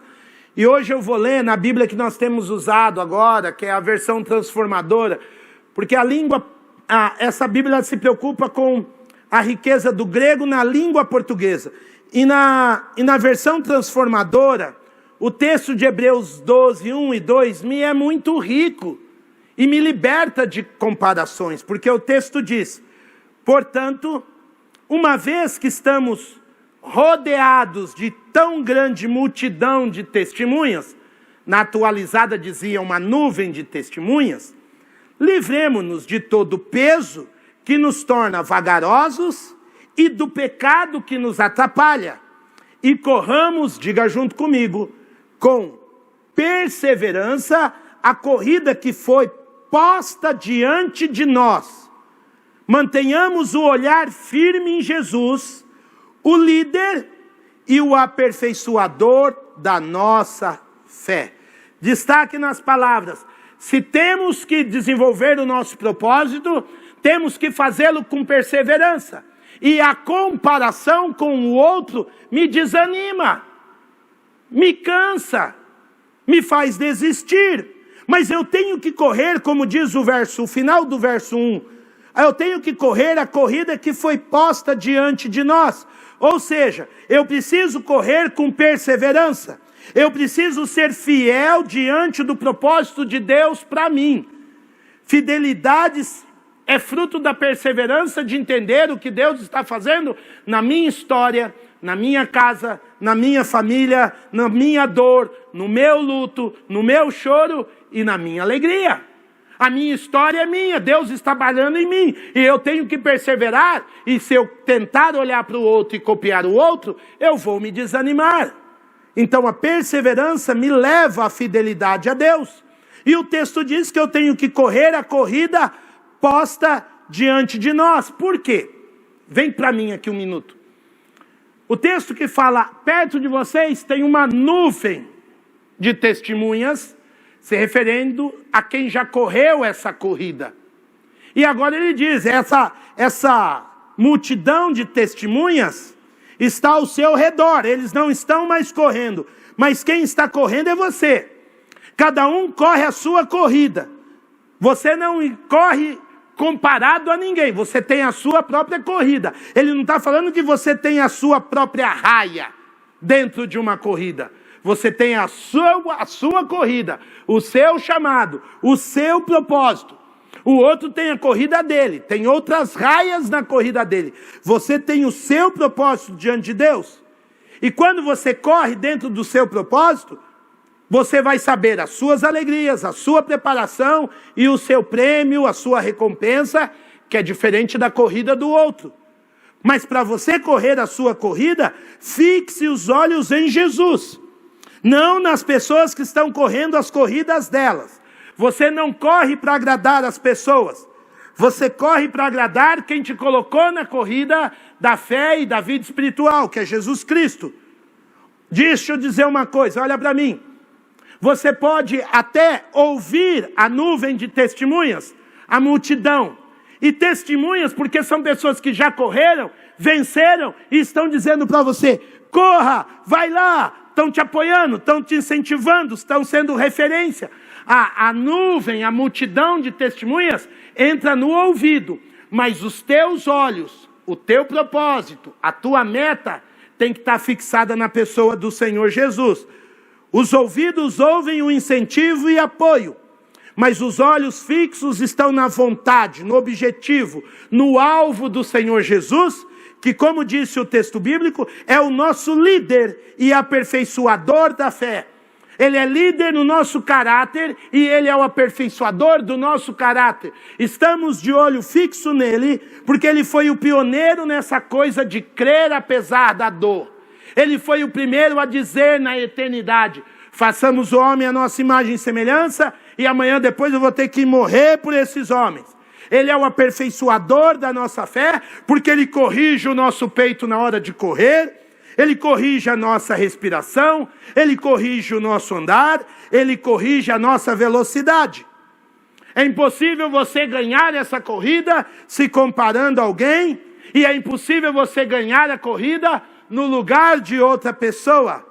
e hoje eu vou ler na Bíblia que nós temos usado agora, que é a versão transformadora, porque essa Bíblia se preocupa com a riqueza do grego na língua portuguesa. E na versão transformadora, o texto de Hebreus 12, 1 e 2 me é muito rico e me liberta de comparações, porque o texto diz: portanto, uma vez que estamos rodeados de tão grande multidão de testemunhas, na atualizada dizia uma nuvem de testemunhas, livremo-nos de todo o peso que nos torna vagarosos e do pecado que nos atrapalha, e corramos, diga junto comigo, com perseverança a corrida que foi posta diante de nós. Mantenhamos o olhar firme em Jesus, o líder e o aperfeiçoador da nossa fé. Destaque nas palavras: se temos que desenvolver o nosso propósito, temos que fazê-lo com perseverança. E a comparação com o outro me desanima, me cansa, me faz desistir. Mas eu tenho que correr, como diz o final do verso 1, eu tenho que correr a corrida que foi posta diante de nós. Ou seja, eu preciso correr com perseverança. Eu preciso ser fiel diante do propósito de Deus para mim. Fidelidade é fruto da perseverança de entender o que Deus está fazendo na minha história, na minha casa, na minha família, na minha dor, no meu luto, no meu choro e na minha alegria. A minha história é minha, Deus está trabalhando em mim, e eu tenho que perseverar, e se eu tentar olhar para o outro e copiar o outro, eu vou me desanimar. Então a perseverança me leva à fidelidade a Deus. E o texto diz que eu tenho que correr a corrida posta diante de nós. Por quê? Vem para mim aqui um minuto. O texto que fala, perto de vocês tem uma nuvem de testemunhas, se referindo a quem já correu essa corrida. E agora ele diz, essa multidão de testemunhas está ao seu redor, eles não estão mais correndo, mas quem está correndo é você. Cada um corre a sua corrida. Você não corre comparado a ninguém, você tem a sua própria corrida. Ele não está falando que você tem a sua própria raia dentro de uma corrida. Você tem a sua corrida, o seu chamado, o seu propósito. O outro tem a corrida dele, tem outras raias na corrida dele. Você tem o seu propósito diante de Deus. E quando você corre dentro do seu propósito, você vai saber as suas alegrias, a sua preparação e o seu prêmio, a sua recompensa, que é diferente da corrida do outro. Mas para você correr a sua corrida, fixe os olhos em Jesus. Não nas pessoas que estão correndo as corridas delas. Você não corre para agradar as pessoas. Você corre para agradar quem te colocou na corrida da fé e da vida espiritual, que é Jesus Cristo. Deixa eu dizer uma coisa, olha para mim. Você pode até ouvir a nuvem de testemunhas, a multidão. E testemunhas porque são pessoas que já correram, venceram e estão dizendo para você, corra, vai lá. Estão te apoiando, estão te incentivando, estão sendo referência. A nuvem, a multidão de testemunhas entra no ouvido. mas os teus olhos, o teu propósito, a tua meta tem que estar fixada na pessoa do Senhor Jesus. Os ouvidos ouvem o incentivo e apoio, mas os olhos fixos estão na vontade, no objetivo, no alvo do Senhor Jesus, que, como disse o texto bíblico, é o nosso líder e aperfeiçoador da fé. Ele é líder no nosso caráter e Ele é o aperfeiçoador do nosso caráter. Estamos de olho fixo nele, porque Ele foi o pioneiro nessa coisa de crer apesar da dor. Ele foi o primeiro a dizer na eternidade: façamos o homem a nossa imagem e semelhança, e amanhã depois eu vou ter que morrer por esses homens. Ele é o aperfeiçoador da nossa fé, porque Ele corrige o nosso peito na hora de correr, Ele corrige a nossa respiração, Ele corrige o nosso andar, Ele corrige a nossa velocidade. É impossível você ganhar essa corrida se comparando a alguém, e é impossível você ganhar a corrida no lugar de outra pessoa.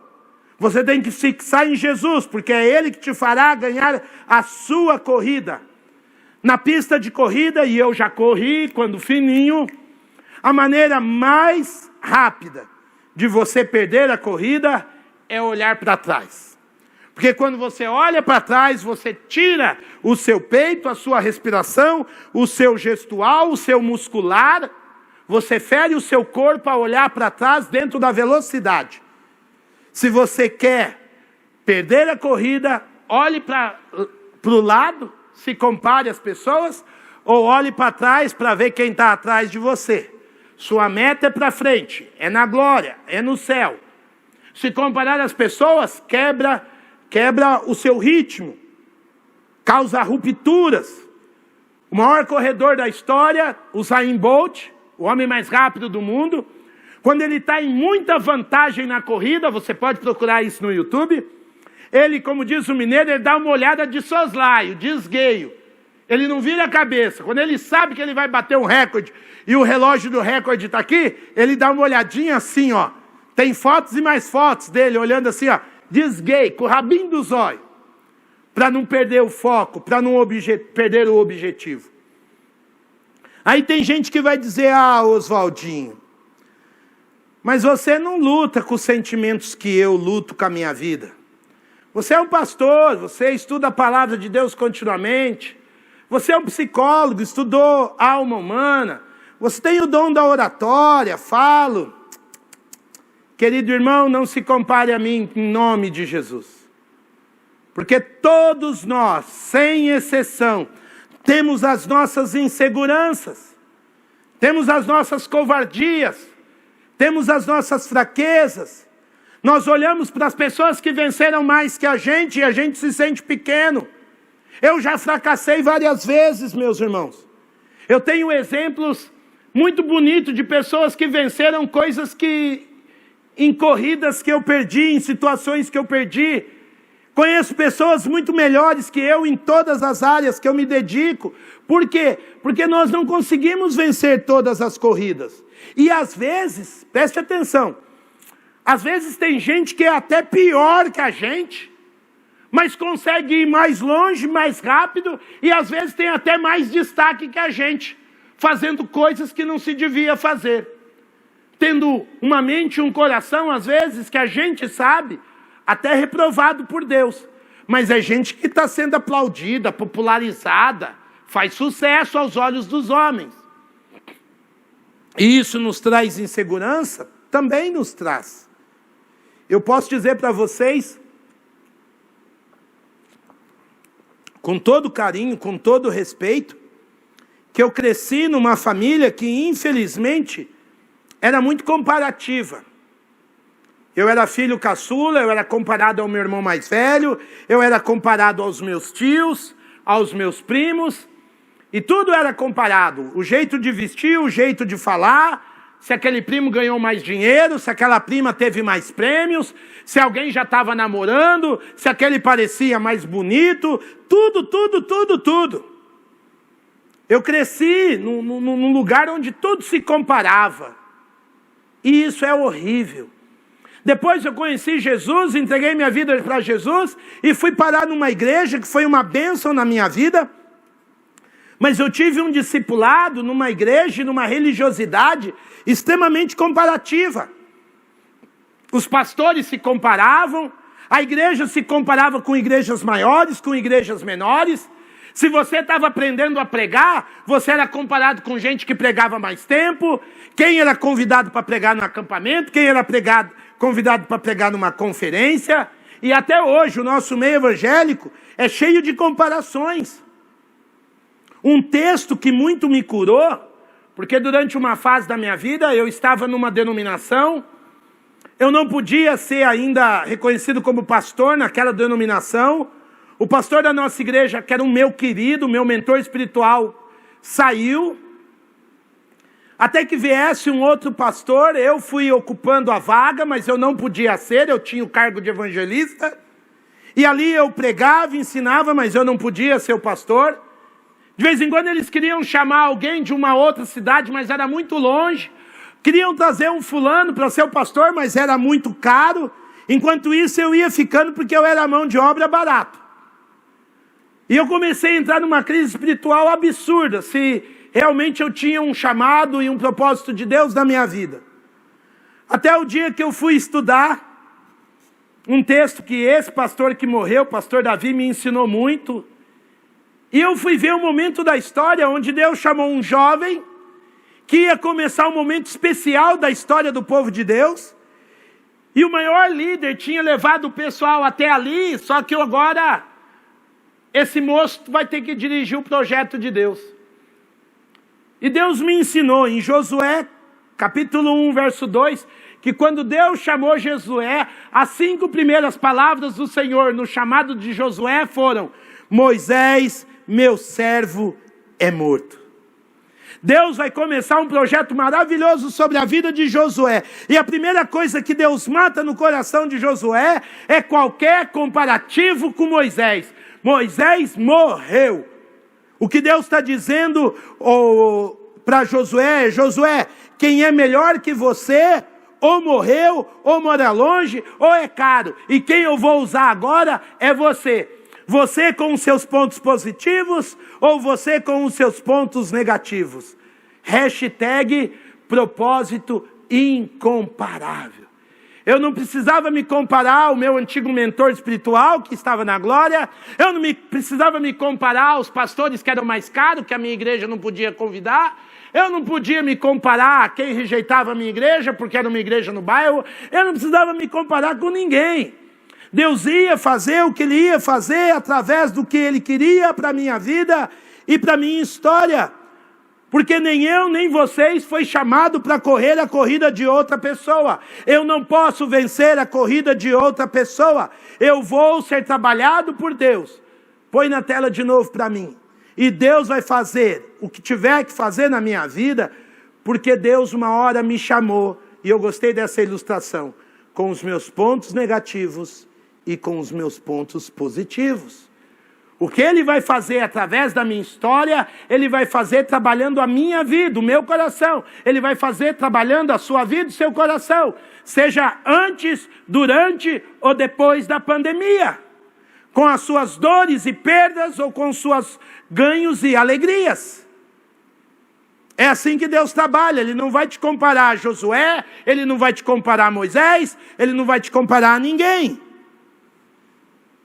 Você tem que fixar em Jesus, porque é Ele que te fará ganhar a sua corrida. Na pista de corrida, e eu já corri quando fininho, a maneira mais rápida de você perder a corrida é olhar para trás. Porque quando você olha para trás, você tira o seu peito, a sua respiração, o seu gestual, o seu muscular, você fere o seu corpo a olhar para trás dentro da velocidade. Se você quer perder a corrida, olhe para o lado, se compare às pessoas, ou olhe para trás para ver quem está atrás de você. Sua meta é para frente, é na glória, é no céu. Se comparar às pessoas, quebra o seu ritmo, causa rupturas. O maior corredor da história, o Usain Bolt, o homem mais rápido do mundo, quando ele está em muita vantagem na corrida, você pode procurar isso no YouTube, ele, como diz o mineiro, ele dá uma olhada de soslaio, de esgueio. Ele não vira a cabeça. Quando ele sabe que ele vai bater um recorde e o relógio do recorde está aqui, ele dá uma olhadinha assim, ó. Tem fotos e mais fotos dele olhando assim, ó, de esgueio, com o rabinho do zóio, para não perder o foco, para não perder o objetivo. Aí tem gente que vai dizer: ah, Oswaldinho, mas você não luta com os sentimentos que eu luto com a minha vida. Você é um pastor, você estuda a palavra de Deus continuamente. Você é um psicólogo, estudou alma humana. Você tem o dom da oratória, falo. Querido irmão, não se compare a mim em nome de Jesus. Porque todos nós, sem exceção, temos as nossas inseguranças. Temos as nossas covardias. Temos as nossas fraquezas. Nós olhamos para as pessoas que venceram mais que a gente e a gente se sente pequeno. Eu já fracassei várias vezes, meus irmãos. Eu tenho exemplos muito bonitos de pessoas que venceram coisas em corridas que eu perdi, em situações que eu perdi. Conheço pessoas muito melhores que eu em todas as áreas que eu me dedico. Por quê? Porque nós não conseguimos vencer todas as corridas. E às vezes, preste atenção, às vezes tem gente que é até pior que a gente, mas consegue ir mais longe, mais rápido, e às vezes tem até mais destaque que a gente, fazendo coisas que não se devia fazer. Tendo uma mente e um coração, às vezes, que a gente sabe, até reprovado por Deus. Mas é gente que está sendo aplaudida, popularizada, faz sucesso aos olhos dos homens. E isso nos traz insegurança? Também nos traz. Eu posso dizer para vocês, com todo carinho, com todo respeito, que eu cresci numa família que, infelizmente, era muito comparativa. Eu era filho caçula, eu era comparado ao meu irmão mais velho, eu era comparado aos meus tios, aos meus primos, e tudo era comparado. O jeito de vestir, o jeito de falar, se aquele primo ganhou mais dinheiro, se aquela prima teve mais prêmios, se alguém já estava namorando, se aquele parecia mais bonito, tudo. Eu cresci num lugar onde tudo se comparava. E isso é horrível. Depois eu conheci Jesus, entreguei minha vida para Jesus e fui parar numa igreja que foi uma bênção na minha vida. Mas eu tive um discipulado numa igreja, numa religiosidade extremamente comparativa. Os pastores se comparavam, a igreja se comparava com igrejas maiores, com igrejas menores. Se você estava aprendendo a pregar, você era comparado com gente que pregava mais tempo, quem era convidado para pregar no acampamento, quem era convidado para pregar numa conferência. E até hoje o nosso meio evangélico é cheio de comparações. Um texto que muito me curou, porque durante uma fase da minha vida eu estava numa denominação, eu não podia ser ainda reconhecido como pastor naquela denominação. O pastor da nossa igreja, que era um meu querido, meu mentor espiritual, saiu. Até que viesse um outro pastor, eu fui ocupando a vaga, mas eu não podia ser, eu tinha o cargo de evangelista. E ali eu pregava, ensinava, mas eu não podia ser o pastor. De vez em quando eles queriam chamar alguém de uma outra cidade, mas era muito longe. Queriam trazer um fulano para ser o pastor, mas era muito caro. Enquanto isso eu ia ficando porque eu era mão de obra barato. E eu comecei a entrar numa crise espiritual absurda, se realmente eu tinha um chamado e um propósito de Deus na minha vida. Até o dia que eu fui estudar um texto que esse pastor que morreu, o pastor Davi, me ensinou muito. E eu fui ver um momento da história onde Deus chamou um jovem que ia começar um momento especial da história do povo de Deus. E o maior líder tinha levado o pessoal até ali, só que agora esse moço vai ter que dirigir o projeto de Deus. E Deus me ensinou em Josué, capítulo 1, verso 2, que quando Deus chamou Josué, as 5 primeiras palavras do Senhor no chamado de Josué foram: Moisés, meu servo, é morto. Deus vai começar um projeto maravilhoso sobre a vida de Josué. E a primeira coisa que Deus mata no coração de Josué é qualquer comparativo com Moisés. Moisés morreu. O que Deus está dizendo para Josué: Josué, quem é melhor que você, ou morreu, ou mora longe, ou é caro. E quem eu vou usar agora é você. Você com os seus pontos positivos, ou você com os seus pontos negativos. Hashtag propósito incomparável. Eu não precisava me comparar ao meu antigo mentor espiritual, que estava na glória. Eu não precisava me comparar aos pastores que eram mais caros, que a minha igreja não podia convidar. Eu não podia me comparar a quem rejeitava a minha igreja, porque era uma igreja no bairro. Eu não precisava me comparar com ninguém. Deus ia fazer o que Ele ia fazer através do que Ele queria para a minha vida e para a minha história. Porque nem eu, nem vocês foi chamado para correr a corrida de outra pessoa. Eu não posso vencer a corrida de outra pessoa. Eu vou ser trabalhado por Deus. Põe na tela de novo para mim. E Deus vai fazer o que tiver que fazer na minha vida, porque Deus uma hora me chamou, e eu gostei dessa ilustração, com os meus pontos negativos e com os meus pontos positivos. O que Ele vai fazer através da minha história, Ele vai fazer trabalhando a minha vida, o meu coração. Ele vai fazer trabalhando a sua vida e o seu coração. Seja antes, durante ou depois da pandemia. Com as suas dores e perdas ou com seus ganhos e alegrias. É assim que Deus trabalha. Ele não vai te comparar a Josué, Ele não vai te comparar a Moisés, Ele não vai te comparar a ninguém.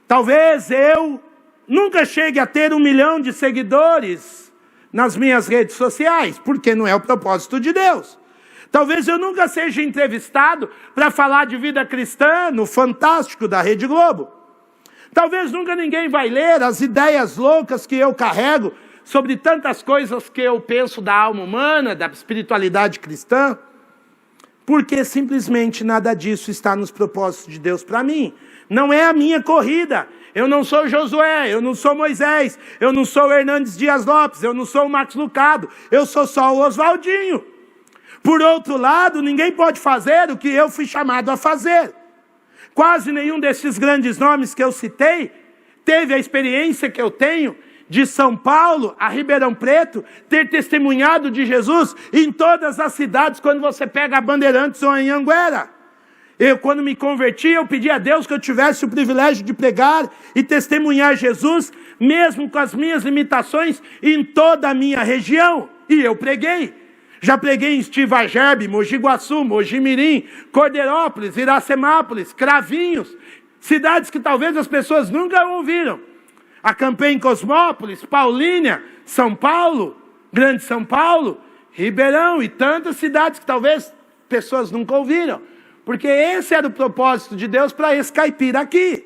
Talvez eu nunca chegue a ter 1 milhão de seguidores nas minhas redes sociais, porque não é o propósito de Deus. Talvez eu nunca seja entrevistado para falar de vida cristã no Fantástico da Rede Globo. Talvez nunca ninguém vai ler as ideias loucas que eu carrego sobre tantas coisas que eu penso da alma humana, da espiritualidade cristã, porque simplesmente nada disso está nos propósitos de Deus para mim. Não é a minha corrida. Eu não sou Josué, eu não sou Moisés, eu não sou o Hernandes Dias Lopes, eu não sou o Max Lucado, eu sou só o Oswaldinho. Por outro lado, ninguém pode fazer o que eu fui chamado a fazer. Quase nenhum desses grandes nomes que eu citei teve a experiência que eu tenho de São Paulo a Ribeirão Preto, ter testemunhado de Jesus em todas as cidades quando você pega a Bandeirantes ou em Anguera. Eu, quando me converti, eu pedi a Deus que eu tivesse o privilégio de pregar e testemunhar Jesus mesmo com as minhas limitações, em toda a minha região. E eu preguei. Já preguei em Estivagerbe, Mogi Guaçu, Mogi Mirim, Cordeirópolis, Iracemápolis, Cravinhos, cidades que talvez as pessoas nunca ouviram. Acampei em Cosmópolis, Paulínia, São Paulo, Grande São Paulo, Ribeirão e tantas cidades que talvez pessoas nunca ouviram. Porque esse era o propósito de Deus para esse caipira aqui.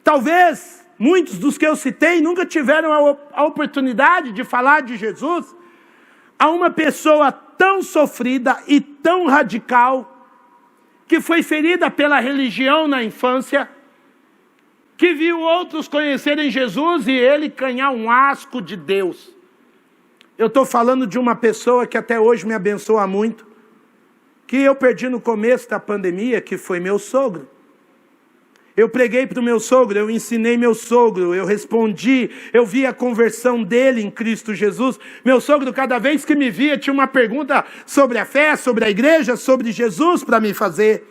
Talvez muitos dos que eu citei nunca tiveram a oportunidade de falar de Jesus a uma pessoa tão sofrida e tão radical, que foi ferida pela religião na infância, que viu outros conhecerem Jesus e ele ganhar um asco de Deus. Eu estou falando de uma pessoa que até hoje me abençoa muito, que eu perdi no começo da pandemia, que foi meu sogro. Eu preguei para o meu sogro, eu ensinei meu sogro, eu respondi, eu vi a conversão dele em Cristo Jesus. Meu sogro, cada vez que me via, tinha uma pergunta sobre a fé, sobre a igreja, sobre Jesus para me fazer.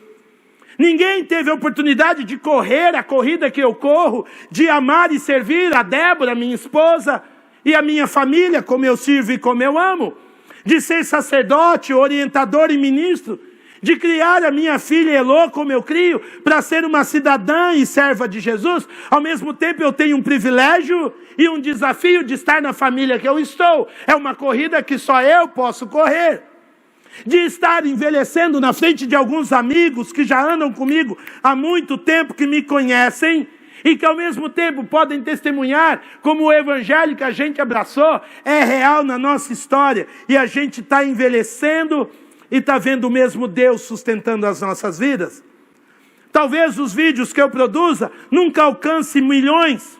Ninguém teve a oportunidade de correr a corrida que eu corro, de amar e servir a Débora, minha esposa, e a minha família, como eu sirvo e como eu amo, de ser sacerdote, orientador e ministro, de criar a minha filha Elô como eu crio, para ser uma cidadã e serva de Jesus. Ao mesmo tempo eu tenho um privilégio e um desafio de estar na família que eu estou. É uma corrida que só eu posso correr. De estar envelhecendo na frente de alguns amigos que já andam comigo há muito tempo, que me conhecem, e que ao mesmo tempo podem testemunhar como o evangelho que a gente abraçou é real na nossa história, e a gente está envelhecendo e está vendo o mesmo Deus sustentando as nossas vidas. Talvez os vídeos que eu produza nunca alcancem milhões,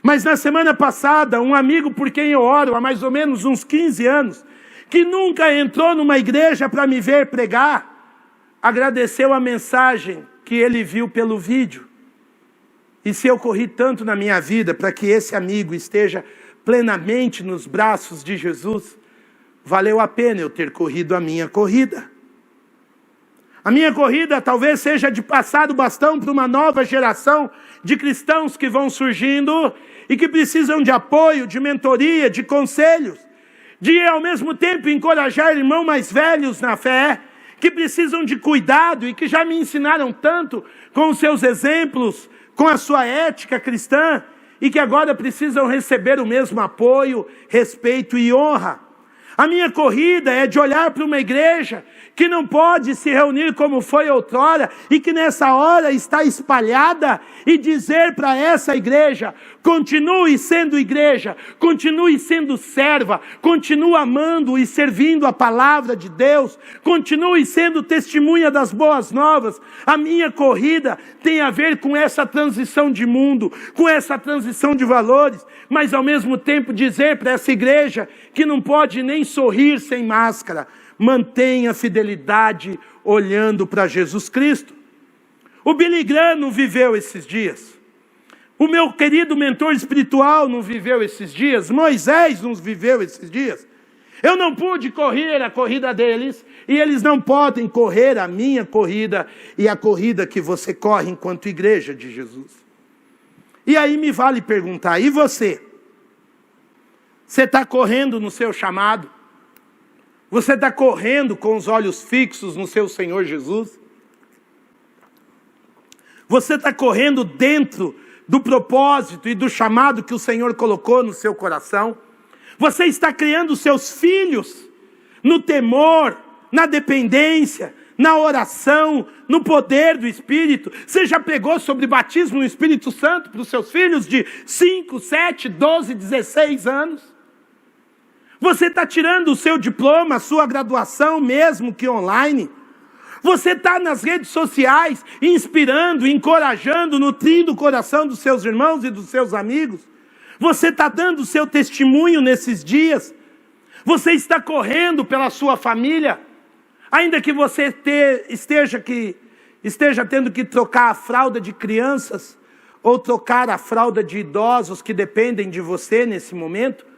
mas na semana passada, um amigo por quem eu oro há mais ou menos uns 15 anos, que nunca entrou numa igreja para me ver pregar, agradeceu a mensagem que ele viu pelo vídeo. E se eu corri tanto na minha vida para que esse amigo esteja plenamente nos braços de Jesus, valeu a pena eu ter corrido a minha corrida. A minha corrida talvez seja de passar o bastão para uma nova geração de cristãos que vão surgindo e que precisam de apoio, de mentoria, de conselhos, de ao mesmo tempo encorajar irmãos mais velhos na fé, que precisam de cuidado e que já me ensinaram tanto com os seus exemplos, com a sua ética cristã, e que agora precisam receber o mesmo apoio, respeito e honra. A minha corrida é de olhar para uma igreja que não pode se reunir como foi outrora e que nessa hora está espalhada, e dizer para essa igreja: continue sendo igreja, continue sendo serva, continue amando e servindo a palavra de Deus, continue sendo testemunha das boas novas. A minha corrida tem a ver com essa transição de mundo, com essa transição de valores, mas ao mesmo tempo dizer para essa igreja que não pode nem sorrir sem máscara. Mantenha a fidelidade olhando para Jesus Cristo. O Billy Graham não viveu esses dias. O meu querido mentor espiritual não viveu esses dias. Moisés não viveu esses dias. Eu não pude correr a corrida deles, e eles não podem correr a minha corrida e a corrida que você corre enquanto igreja de Jesus. E aí me vale perguntar: e você? Você está correndo no seu chamado? Você está correndo com os olhos fixos no seu Senhor Jesus? Você está correndo dentro do propósito e do chamado que o Senhor colocou no seu coração? Você está criando seus filhos no temor, na dependência, na oração, no poder do Espírito? Você já pregou sobre batismo no Espírito Santo para os seus filhos de 5, 7, 12, 16 anos? Você está tirando o seu diploma, a sua graduação, mesmo que online? Você está nas redes sociais, inspirando, encorajando, nutrindo o coração dos seus irmãos e dos seus amigos? Você está dando o seu testemunho nesses dias? Você está correndo pela sua família? Ainda que você esteja tendo que trocar a fralda de crianças, ou trocar a fralda de idosos que dependem de você nesse momento,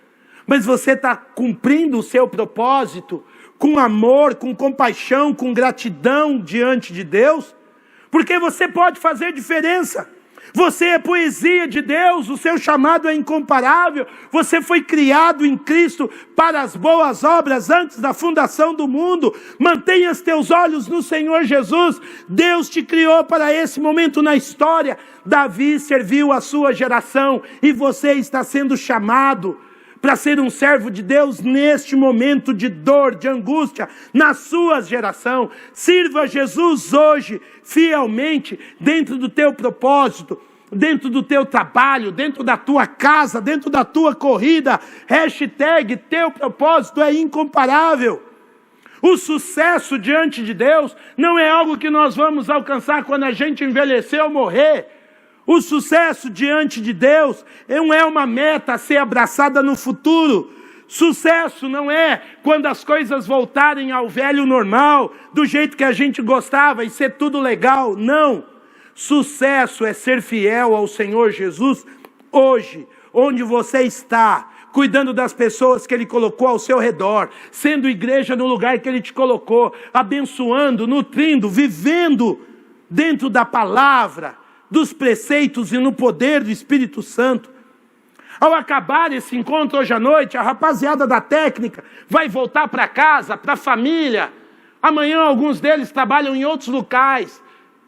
mas você está cumprindo o seu propósito com amor, com compaixão, com gratidão diante de Deus, porque você pode fazer diferença. Você é poesia de Deus, o seu chamado é incomparável. Você foi criado em Cristo para as boas obras antes da fundação do mundo. Mantenha os teus olhos no Senhor Jesus. Deus te criou para esse momento na história. Davi serviu a sua geração e você está sendo chamado para ser um servo de Deus neste momento de dor, de angústia, na sua geração. Sirva Jesus hoje, fielmente, dentro do teu propósito, dentro do teu trabalho, dentro da tua casa, dentro da tua corrida. Hashtag, teu propósito é incomparável. O sucesso diante de Deus não é algo que nós vamos alcançar quando a gente envelhecer ou morrer. O sucesso diante de Deus não é uma meta a ser abraçada no futuro. Sucesso não é quando as coisas voltarem ao velho normal, do jeito que a gente gostava e ser tudo legal. Não. Sucesso é ser fiel ao Senhor Jesus hoje, onde você está, cuidando das pessoas que Ele colocou ao seu redor, sendo igreja no lugar que Ele te colocou, abençoando, nutrindo, vivendo dentro da palavra, dos preceitos e no poder do Espírito Santo. Ao acabar esse encontro hoje à noite, a rapaziada da técnica vai voltar para casa, para a família. Amanhã alguns deles trabalham em outros locais,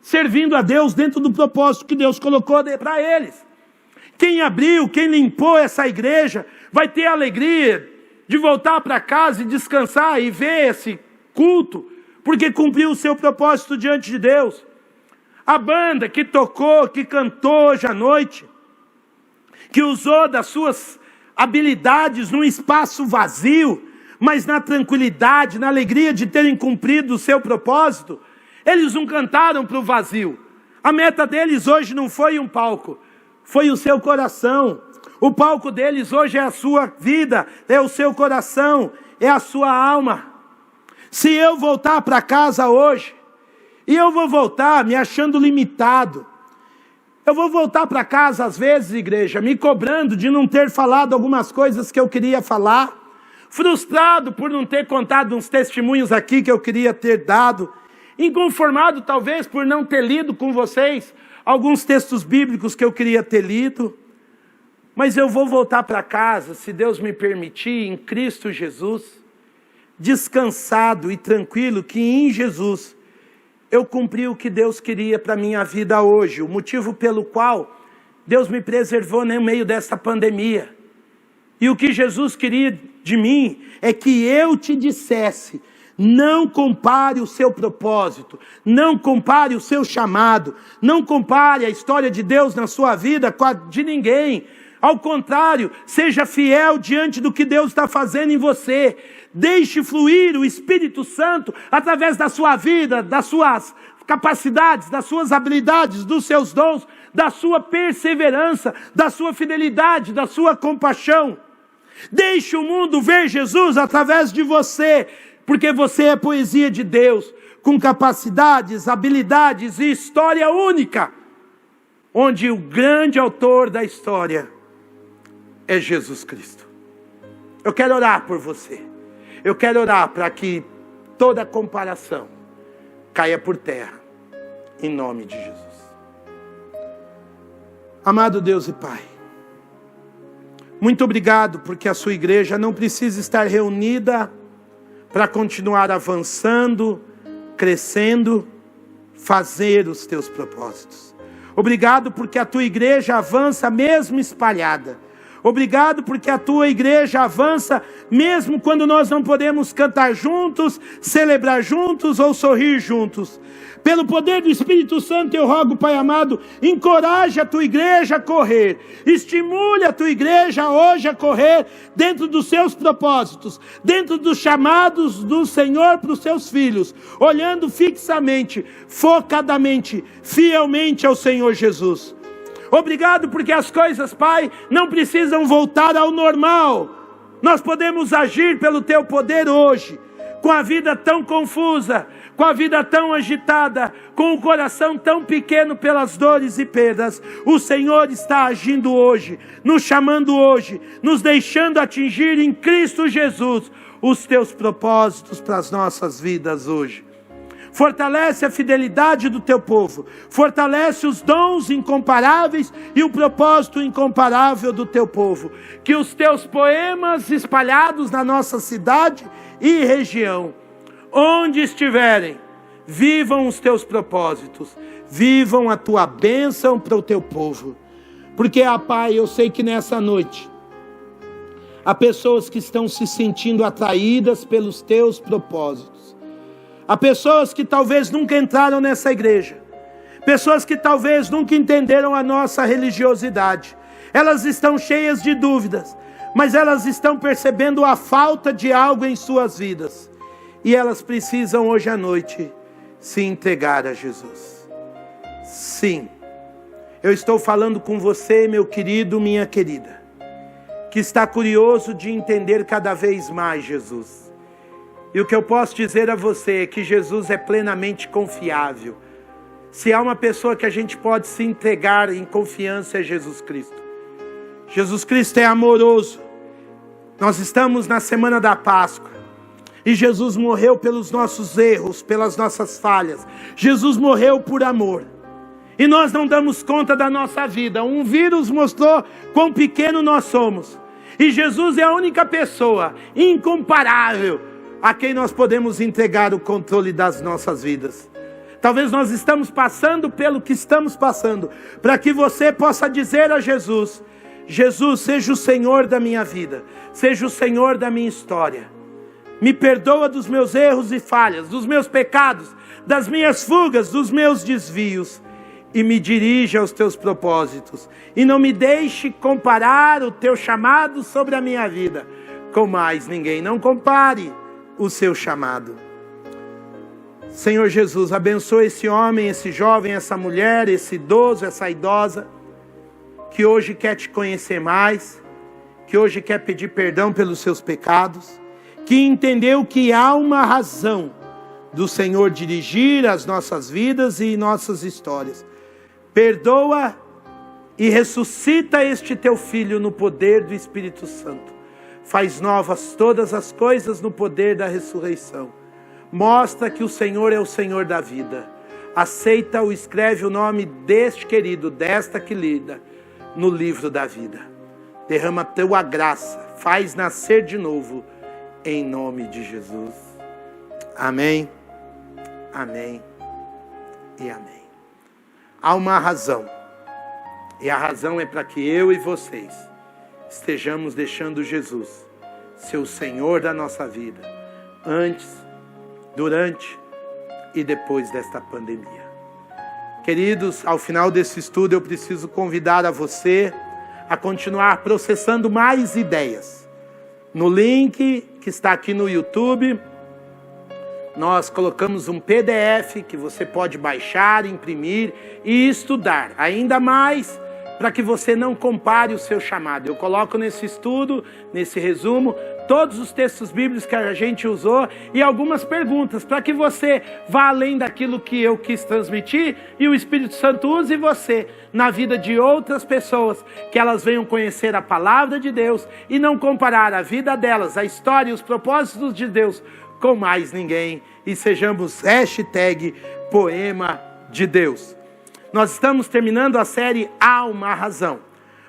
servindo a Deus dentro do propósito que Deus colocou para eles. Quem abriu, quem limpou essa igreja, vai ter a alegria de voltar para casa e descansar e ver esse culto, porque cumpriu o seu propósito diante de Deus. A banda que tocou, que cantou hoje à noite, que usou das suas habilidades num espaço vazio, mas na tranquilidade, na alegria de terem cumprido o seu propósito, eles não cantaram para o vazio. A meta deles hoje não foi um palco, foi o seu coração. O palco deles hoje é a sua vida, é o seu coração, é a sua alma. Se eu voltar para casa hoje, e eu vou voltar me achando limitado. Eu vou voltar para casa às vezes, igreja, me cobrando de não ter falado algumas coisas que eu queria falar. Frustrado por não ter contado uns testemunhos aqui que eu queria ter dado. Inconformado talvez por não ter lido com vocês alguns textos bíblicos que eu queria ter lido. Mas eu vou voltar para casa, se Deus me permitir, em Cristo Jesus, descansado e tranquilo que em Jesus eu cumpri o que Deus queria para a minha vida hoje, o motivo pelo qual Deus me preservou no meio dessa pandemia. E o que Jesus queria de mim é que eu te dissesse: não compare o seu propósito, não compare o seu chamado, não compare a história de Deus na sua vida com a de ninguém. Ao contrário, seja fiel diante do que Deus está fazendo em você. Deixe fluir o Espírito Santo através da sua vida, das suas capacidades, das suas habilidades, dos seus dons, da sua perseverança, da sua fidelidade, da sua compaixão. Deixe o mundo ver Jesus através de você, porque você é poesia de Deus, com capacidades, habilidades e história única, onde o grande autor da história é Jesus Cristo. Eu quero orar por você. Eu quero orar para que toda comparação caia por terra, em nome de Jesus. Amado Deus e Pai, muito obrigado porque a sua igreja não precisa estar reunida para continuar avançando, crescendo, fazer os teus propósitos. Obrigado porque a tua igreja avança mesmo espalhada. Obrigado porque a tua igreja avança mesmo quando nós não podemos cantar juntos, celebrar juntos ou sorrir juntos. Pelo poder do Espírito Santo eu rogo, Pai amado, encoraje a tua igreja a correr. Estimule a tua igreja hoje a correr dentro dos seus propósitos, dentro dos chamados do Senhor para os seus filhos, olhando fixamente, focadamente, fielmente ao Senhor Jesus. Obrigado porque as coisas, Pai, não precisam voltar ao normal. Nós podemos agir pelo teu poder hoje, com a vida tão confusa, com a vida tão agitada, com o coração tão pequeno pelas dores e perdas. O Senhor está agindo hoje, nos chamando hoje, nos deixando atingir em Cristo Jesus os teus propósitos para as nossas vidas hoje. fortalece a fidelidade do teu povo, fortalece os dons incomparáveis e o propósito incomparável do teu povo. Que os teus poemas espalhados na nossa cidade e região, onde estiverem, vivam os teus propósitos, vivam a tua bênção para o teu povo. Porque, Pai, eu sei que nessa noite há pessoas que estão se sentindo atraídas pelos teus propósitos. Há pessoas que talvez nunca entraram nessa igreja, pessoas que talvez nunca entenderam a nossa religiosidade. Elas estão cheias de dúvidas, mas elas estão percebendo a falta de algo em suas vidas. E elas precisam hoje à noite se entregar a Jesus. Sim, eu estou falando com você, meu querido, minha querida, que está curioso de entender cada vez mais Jesus. E o que eu posso dizer a você é que Jesus é plenamente confiável. Se há uma pessoa que a gente pode se entregar em confiança, é Jesus Cristo. Jesus Cristo é amoroso. Nós estamos na semana da Páscoa. E Jesus morreu pelos nossos erros, pelas nossas falhas. Jesus morreu por amor. E nós não damos conta da nossa vida. Um vírus mostrou quão pequeno nós somos. E Jesus é a única pessoa incomparável a quem nós podemos entregar o controle das nossas vidas. Talvez nós estamos passando pelo que estamos passando, para que você possa dizer a Jesus: Jesus, seja o Senhor da minha vida, seja o Senhor da minha história. Me perdoa dos meus erros e falhas, dos meus pecados, das minhas fugas, dos meus desvios. E me dirija aos teus propósitos. E não me deixe comparar o teu chamado sobre a minha vida com mais ninguém. Não compare o seu chamado. Senhor Jesus, abençoa esse homem, esse jovem, essa mulher, esse idoso, essa idosa, que hoje quer te conhecer mais, que hoje quer pedir perdão pelos seus pecados, que entendeu que há uma razão do Senhor dirigir as nossas vidas e nossas histórias. Perdoa e ressuscita este teu filho no poder do Espírito Santo. Faz novas todas as coisas no poder da ressurreição. Mostra que o Senhor é o Senhor da vida. Aceita ou escreve o nome deste querido, desta querida, no livro da vida. Derrama a tua graça. Faz nascer de novo, em nome de Jesus. Amém, amém e amém. Há uma razão, e a razão é para que eu e vocês estejamos deixando Jesus ser o Senhor da nossa vida, antes, durante e depois desta pandemia. Queridos, ao final desse estudo eu preciso convidar a você a continuar processando mais ideias. No link que está aqui no YouTube, nós colocamos um PDF que você pode baixar, imprimir e estudar. Ainda mais para que você não compare o seu chamado. Eu coloco nesse estudo, nesse resumo, todos os textos bíblicos que a gente usou e algumas perguntas para que você vá além daquilo que eu quis transmitir e o Espírito Santo use você na vida de outras pessoas, que elas venham conhecer a palavra de Deus e não comparar a vida delas, a história e os propósitos de Deus com mais ninguém, e sejamos #poema de Deus. Nós estamos terminando a série Há uma Razão,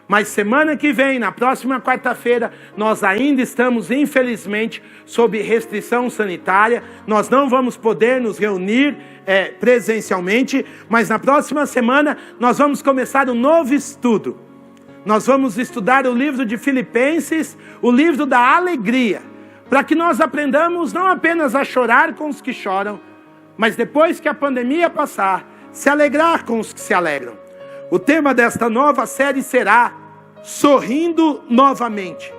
mas semana que vem, na próxima quarta-feira, nós ainda estamos, infelizmente, sob restrição sanitária. Nós não vamos poder nos reunir presencialmente, mas na próxima semana nós vamos começar um novo estudo. Nós vamos estudar o livro de Filipenses, o livro da alegria, para que nós aprendamos não apenas a chorar com os que choram, mas depois que a pandemia passar, se alegrar com os que se alegram. O tema desta nova série será Sorrindo Novamente,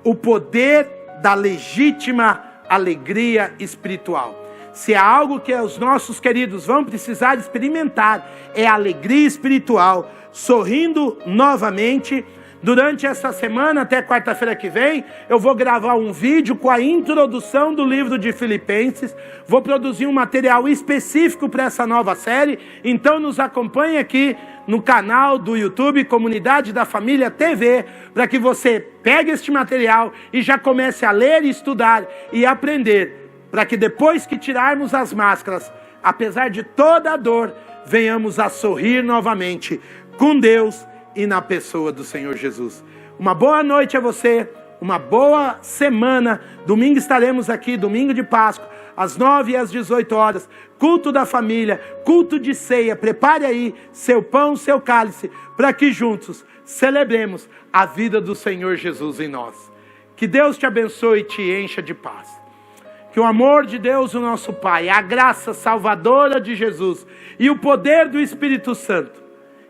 o poder da legítima alegria espiritual. Se há algo que os nossos queridos vão precisar experimentar, é a alegria espiritual, sorrindo novamente. Durante essa semana, até quarta-feira que vem, eu vou gravar um vídeo com a introdução do livro de Filipenses. Vou produzir um material específico para essa nova série. Então nos acompanhe aqui no canal do YouTube, Comunidade da Família TV, para que você pegue este material e já comece a ler, estudar e aprender, para que depois que tirarmos as máscaras, apesar de toda a dor, venhamos a sorrir novamente com Deus e na pessoa do Senhor Jesus. Uma boa noite a você, uma boa semana. Domingo estaremos aqui, domingo de Páscoa, às 9 e às 18 horas, culto da família, culto de ceia. Prepare aí seu pão, seu cálice, para que juntos celebremos a vida do Senhor Jesus em nós. Que Deus te abençoe e te encha de paz. Que o amor de Deus, o nosso Pai, a graça salvadora de Jesus e o poder do Espírito Santo,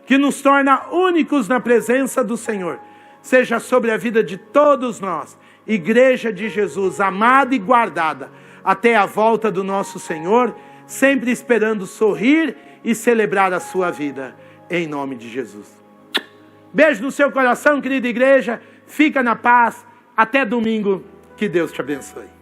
que nos torna únicos na presença do Senhor, seja sobre a vida de todos nós, Igreja de Jesus, amada e guardada, até a volta do nosso Senhor, sempre esperando sorrir e celebrar a sua vida, em nome de Jesus. Beijo no seu coração, querida igreja, fica na paz, até domingo, que Deus te abençoe.